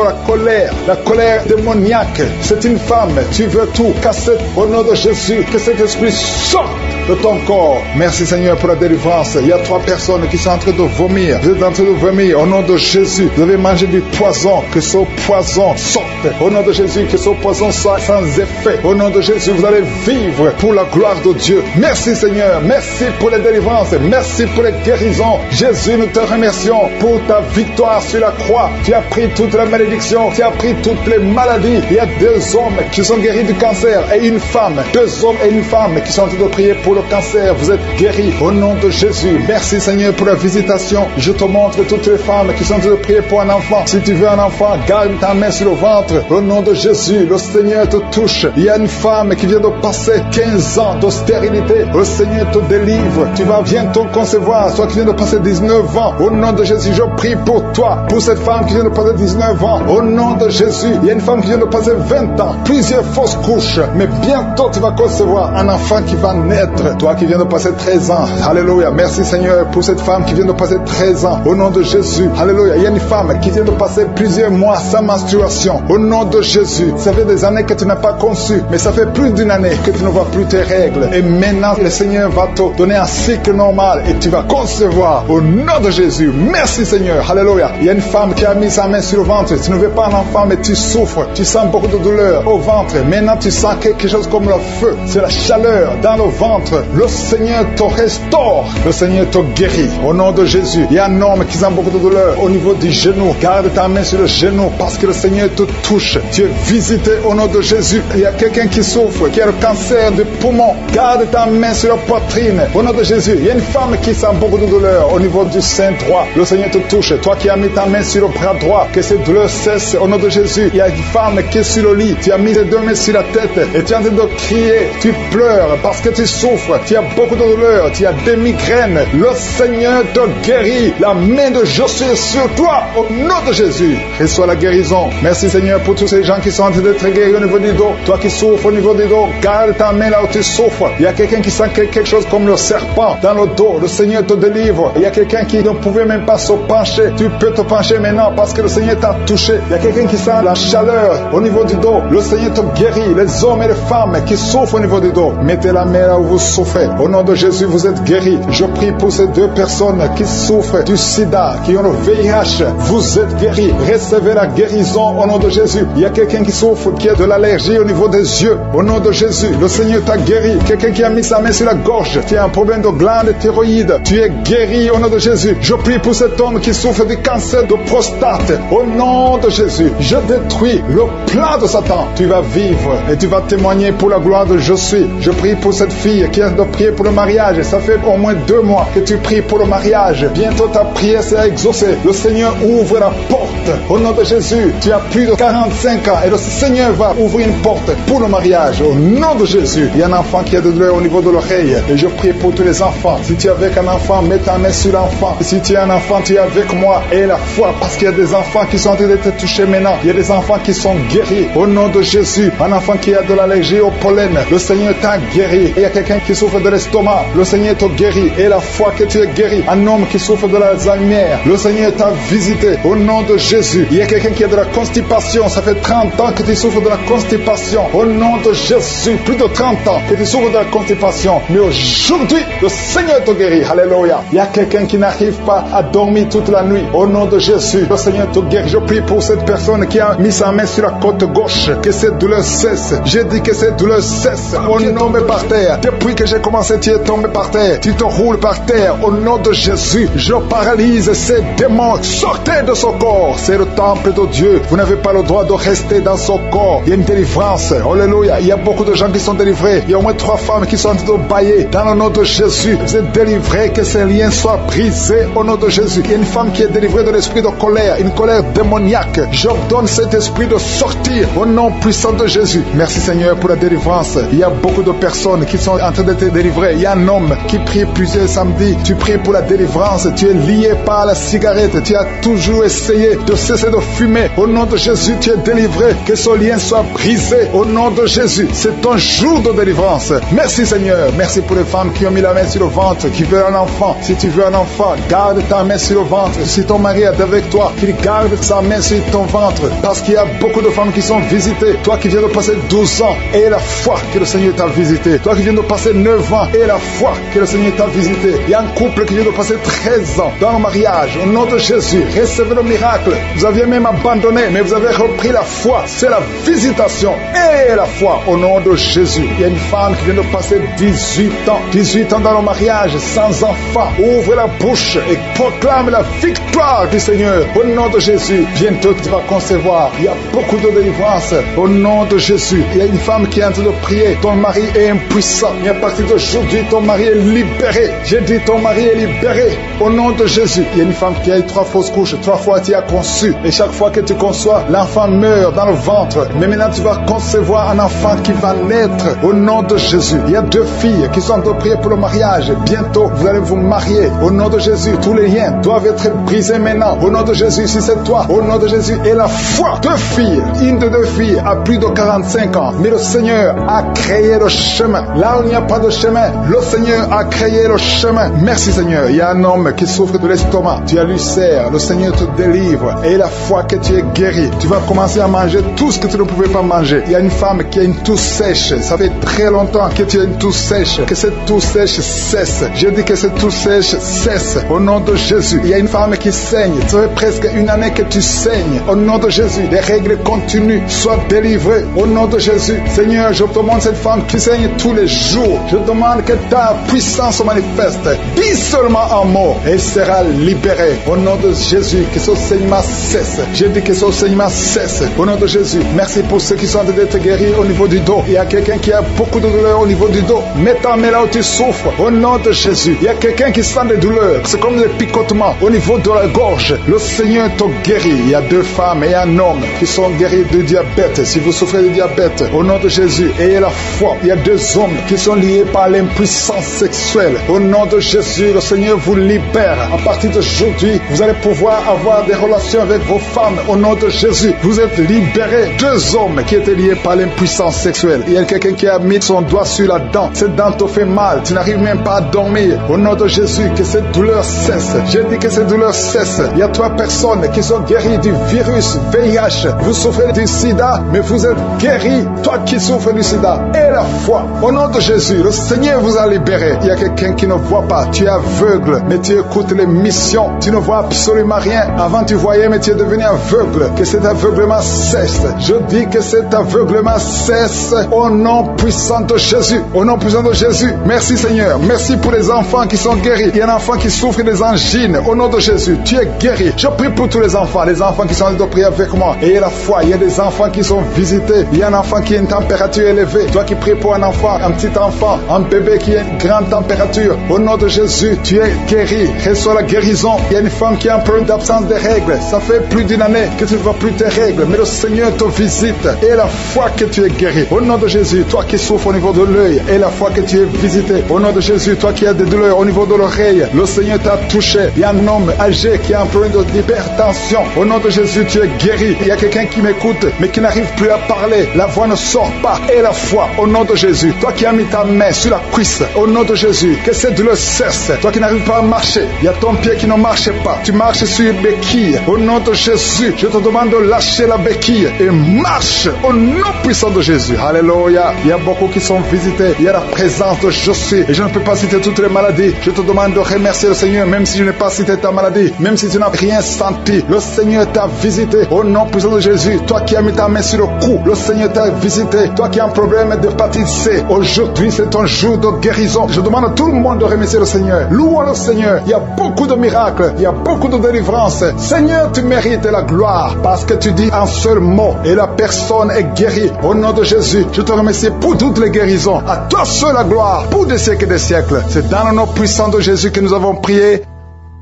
la colère démoniaque. C'est une femme. Tu veux tout casser au nom de Jésus. Que cet esprit sorte de ton corps. Merci Seigneur pour la délivrance. Il y a 3 personnes qui sont en train de vomir. Vous êtes en train de vomir au nom de Jésus. Vous avez mangé du poison. Que ce poison sorte au nom de Jésus. Que ce poison soit sans effet. Au nom de Jésus, vous allez vivre pour la gloire de Dieu. Merci Seigneur. Merci pour les délivrances. Merci pour les guérisons. Jésus, nous te remercions pour ta victoire sur la croix. Tu as pris toutes les malédictions. Tu as pris toutes les maladies. Il y a 2 hommes qui sont guéris du cancer et une femme. 2 hommes et une femme qui sont en train de prier pour le cancer. Vous êtes guéris au nom de Jésus. Merci Seigneur pour la visitation. Je te montre toutes les femmes qui sont en train de prier pour un enfant. Si tu veux un enfant, garde ta main sur le ventre. Au nom de Jésus, le Seigneur te touche. Il y a une femme qui vient de passer 15 ans de stérilité. Le Seigneur te délivre. Tu vas bientôt concevoir. Toi qui viens de passer 19 ans. Au nom de Jésus, je prie pour toi. Pour cette femme qui vient de passer 19 ans. Au nom de Jésus, il y a une femme qui vient de passer 20 ans. Plusieurs fausses couches. Mais bientôt, tu vas concevoir un enfant qui va naître. Toi qui viens de passer 13 ans. Alléluia. Merci Seigneur pour cette femme qui vient de passer 13 ans. Au nom de Jésus. Alléluia. Il y a une femme qui vient de passer plusieurs mois sans menstruation. Au nom de Jésus. Ça fait des années que tu n'as pas conçu. Mais ça fait plus d'une année que tu ne vois plus tes règles. Et maintenant, le Seigneur va te donner un cycle normal. Et tu vas concevoir. Au nom de Jésus. Merci Seigneur. Alléluia. Il y a une femme qui a mis sa main sur le ventre. Tu ne veux pas un enfant, mais tu souffres. Tu sens beaucoup de douleur au ventre. Maintenant, tu sens quelque chose comme le feu. C'est la chaleur dans le ventre. Le Seigneur te restaure. Le Seigneur te guérit. Au nom de Jésus. Il y a un homme qui sent beaucoup de douleur au niveau du genou. Garde ta main sur le genou parce que le Seigneur te touche. Tu es visité au nom de Jésus. Il y a quelqu'un qui souffre, qui a le cancer du poumon. Garde ta main sur la poitrine. Au nom de Jésus. Il y a une femme qui sent beaucoup de douleur au niveau du sein droit. Le Seigneur te touche. Toi qui as mis ta main sur le bras droit, que cette douleur cesse au nom de Jésus. Il y a une femme qui est sur le lit. Tu as mis tes 2 mains sur la tête et tu es en train de crier. Tu pleures parce que tu souffres. Tu as beaucoup de douleur. Tu as des migraines. Le Seigneur te guérit. La main de Jésus est sur toi au nom de Jésus. Reçois la guérison. Merci Seigneur pour tous ces gens qui sont en train d'être guéris au niveau du dos. Toi qui souffres au niveau du dos, garde ta main là où tu souffres. Il y a quelqu'un qui sent quelque chose comme le serpent dans le dos. Le Seigneur te délivre. Il y a quelqu'un qui ne pouvait même pas se pencher. Tu peux te pencher maintenant parce que le Seigneur t'a touché. Il y a quelqu'un qui sent la chaleur au niveau du dos. Le Seigneur te guérit. Les hommes et les femmes qui souffrent au niveau du dos, mettez la main là où vous souffrez. Au nom de Jésus, vous êtes guéris. Je prie pour ces 2 personnes qui souffrent du sida, qui ont le VIH. Vous êtes guéris. Recevez la guérison au nom de Jésus. Il y a quelqu'un qui souffre, qui a de l'allergie au niveau des yeux. Au nom de Jésus, le Seigneur t'a guéri. Quelqu'un qui a mis sa main sur la gorge, qui a un problème de glande thyroïde. Tu es guéri au nom de Jésus. Je prie pour cet homme qui souffre du cancer de prostate. Au nom de Jésus, je détruis le plan de Satan. Tu vas vivre et tu vas témoigner pour la gloire de Je suis. Je prie pour cette fille qui est de prier pour le mariage. Ça fait au moins 2 mois que tu pries pour le mariage. Bientôt ta prière sera exaucée. Le Seigneur ouvre la porte. Au nom de Jésus, tu as plus de 45 ans et le Seigneur va ouvrir une porte pour le mariage. Au nom de Jésus, il y a un enfant qui a de douleur au niveau de l'oreille. Et je prie pour tous les enfants. Si tu es avec un enfant, mets ta main sur l'enfant. Si tu es un enfant, tu es avec moi. Et la foi, parce qu'il y a des enfants qui sont en train de te toucher maintenant. Il y a des enfants qui sont guéris. Au nom de Jésus, un enfant qui a de l'allergie au pollen, le Seigneur t'a guéri. Et il y a quelqu'un qui souffre de l'estomac, le Seigneur t'a guéri. Et la foi que tu es guéri. Un homme qui souffre de l'Alzheimer, le Seigneur t'a visité. Au nom de Jésus, il y a quelqu'un qui a de la constipation. Ça fait 30 ans que tu souffres de la constipation. Au nom de Jésus, plus de 30 ans que tu souffres de la constipation. Mais aujourd'hui, le Seigneur te guérit. Alléluia. Il y a quelqu'un qui n'arrive pas à dormir toute la nuit. Au nom de Jésus, le Seigneur te guérit. Je prie pour cette personne qui a mis sa main sur la côte gauche. Que cette douleur cesse. J'ai dit que cette douleur cesse. On est tombé par terre. Depuis que j'ai commencé, tu es tombé par terre. Tu te roules par terre. Au nom de Jésus, je paralyse ces démons. Sortez de son corps. C'est le temple de Dieu. Vous n'avez pas le droit de rester dans son corps. Il y a une délivrance. Alléluia. Il y a beaucoup de gens qui sont délivrés. Il y a au moins 3 femmes qui sont en train de bailler. Dans le nom de Jésus, vous êtes délivrés. Que ces liens soient brisés au nom de Jésus. Il y a une femme qui est délivrée de l'esprit de colère. Une colère démoniaque. J'ordonne cet esprit de sortir au nom puissant de Jésus. Merci Seigneur pour la délivrance. Il y a beaucoup de personnes qui sont en train d'être délivrées. Il y a un homme qui prie plusieurs samedis. Tu pries pour la délivrance. Tu es lié par la cigarette. Tu as toujours essayé de cesser de fumer. Au nom de Jésus, tu es délivré. Que ce lien soit brisé. Au nom de Jésus, c'est ton jour de délivrance. Merci Seigneur. Merci pour les femmes qui ont mis la main sur le ventre, qui veulent un enfant. Si tu veux un enfant, garde ta main sur le ventre. Si ton mari est avec toi, qu'il garde sa main sur ton ventre. Parce qu'il y a beaucoup de femmes qui sont visitées. Toi qui viens de passer 12 ans, et la foi que le Seigneur t'a visité. Toi qui viens de passer 9 ans, et la foi que le Seigneur t'a visité. Il y a un couple qui vient de passer 13 ans dans le mariage. Au nom de Jésus, recevez le miracle. Vous aviez même abandonné, mais vous avez repris la foi. C'est la visitation et la foi au nom de Jésus. Il y a une femme qui vient de passer 18 ans. 18 ans dans le mariage, sans enfant. Ouvre la bouche et proclame la victoire du Seigneur. Au nom de Jésus, bientôt tu vas concevoir. Il y a beaucoup de délivrance. Au nom de Jésus, il y a une femme qui est en train de prier. Ton mari est impuissant. Mais à partir d'aujourd'hui, ton mari est libéré. J'ai dit ton mari est libéré. Au nom de Jésus, il y a une femme qui a eu 3 fausses couches. 3 fois tu as conçu. Et chaque fois que tu conçois, l'enfant meurt dans le ventre. Mais maintenant tu vas concevoir un enfant qui va naître. Au nom de Jésus, il y a 2 filles qui sont en train de prier pour le mariage. Bientôt, vous allez vous marier. Au nom de Jésus, tous les liens doivent être brisés maintenant. Au nom de Jésus, si c'est toi, au nom de Jésus, et la foi. 2 filles, une de 2 filles a plus de 45 ans. Mais le Seigneur a créé le chemin. Là où il n'y a pas de chemin, le Seigneur a créé le chemin. Merci Seigneur. Il y a un homme qui souffre de l'estomac. Tu as l'ulcère. Le Seigneur te délivre. Et la foi que tu es guéri. Tu vas commencer à manger tout ce que tu ne pouvais pas manger. Il y a une femme qui a une toux sèche. Ça fait très longtemps que tu as une toux sèche. Que cette toux sèche cesse. Je dis que cette toux sèche cesse. Au nom de Jésus. Il y a une femme qui saigne. Ça fait presque 1 année que tu saignes. Au nom de Jésus. Des règles continues. Sois délivré. Au nom de Jésus. Seigneur, je te demande cette femme qui saigne tous les jours. Je demande que ta puissance se manifeste. Dis seulement un mot et elle sera libérée. Au nom de Jésus, que ce saignement cesse. Je dis que ce saignement cesse. Au nom de Jésus. Merci pour ceux qui sont en train d'être guéris au niveau du dos. Il y a quelqu'un qui a beaucoup de douleurs au niveau du dos. Mets ta main là où tu souffres. Au nom de Jésus. Il y a quelqu'un qui sent des douleurs. C'est comme des picotements au niveau de la gorge. Le Seigneur te guérit. Il y a 2 femmes et un homme qui sont guéris de diabète. Si vous souffrez de diabète, au nom de Jésus, ayez la foi. Il y a 2 hommes qui sont liés par l'impuissance sexuelle. Au nom de Jésus, le Seigneur vous libère. À partir d'aujourd'hui, vous allez pouvoir avoir des relations avec vos femmes. Au nom de Jésus, vous êtes libérés. 2 hommes qui étaient liés par l'impuissance sexuelle. Il y a quelqu'un qui a mis son doigt sur la dent. Cette dent te fait mal. Tu n'arrives même pas à dormir. Au nom de Jésus, que cette douleur cesse. Je dis que cette douleur cesse. Il y a 3 personnes qui sont guéries du virus VIH. Vous souffrez du sida, mais vous êtes guéris. Toi qui souffres du sida, et la foi. Au nom de Jésus, le Seigneur vous a libéré. Il y a quelqu'un qui ne voit pas. Tu es aveugle, mais tu écoutes les missions. Tu ne vois absolument rien. Avant tu voyais, mais tu es devenu aveugle. Que cet aveuglement cesse. Je dis que cet aveuglement cesse au nom puissant de Jésus. Au nom puissant de Jésus. Merci Seigneur. Merci pour les enfants qui sont guéris. Il y a un enfant qui souffre des angines. Au nom de Jésus, tu es guéri. Je prie pour tous les enfants qui sont en train de prier avec moi. Et la foi, il y a des enfants qui sont visités. Il y a un enfant qui a une température élevée. Toi qui pries pour un enfant, un petit enfant enfant, un bébé qui a une grande température. Au nom de Jésus, tu es guéri. Reçois la guérison. Il y a une femme qui a un problème d'absence de règles. Ça fait plus d'une année que tu ne vois plus tes règles, mais le Seigneur te visite et la foi que tu es guéri. Au nom de Jésus, toi qui souffres au niveau de l'œil et la foi que tu es visité. Au nom de Jésus, toi qui as des douleurs au niveau de l'oreille, le Seigneur t'a touché. Il y a un homme âgé qui a un problème d'hypertension. Au nom de Jésus, tu es guéri. Il y a quelqu'un qui m'écoute, mais qui n'arrive plus à parler. La voix ne sort pas. Et la foi, au nom de Jésus. Toi qui as mis ta main sur la cuisse, au nom de Jésus, que cette douleur cesse. Toi qui n'arrives pas à marcher, il y a ton pied qui ne marche pas. Tu marches sur une béquille. Au nom de Jésus, je te demande de lâcher la béquille et marche au nom puissant de Jésus. Alléluia. Il y a beaucoup qui sont visités. Il y a la présence de Je suis. Et je ne peux pas citer toutes les maladies. Je te demande de remercier le Seigneur, même si je n'ai pas cité ta maladie, même si tu n'as rien senti. Le Seigneur t'a visité au nom puissant de Jésus. Toi qui as mis ta main sur le cou, le Seigneur t'a visité. Toi qui as un problème d'hépatite C, aujourd'hui c'est ton jour de guérison. Je demande à tout le monde de remercier le Seigneur. Louons le Seigneur. Il y a beaucoup de miracles, il y a beaucoup de délivrance. Seigneur, tu mérites la gloire parce que tu dis un seul mot et la personne est guérie. Au nom de Jésus, je te remercie pour toutes les guérisons. À toi seul la gloire pour des siècles et des siècles. C'est dans le nom puissant de Jésus que nous avons prié.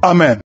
Amen.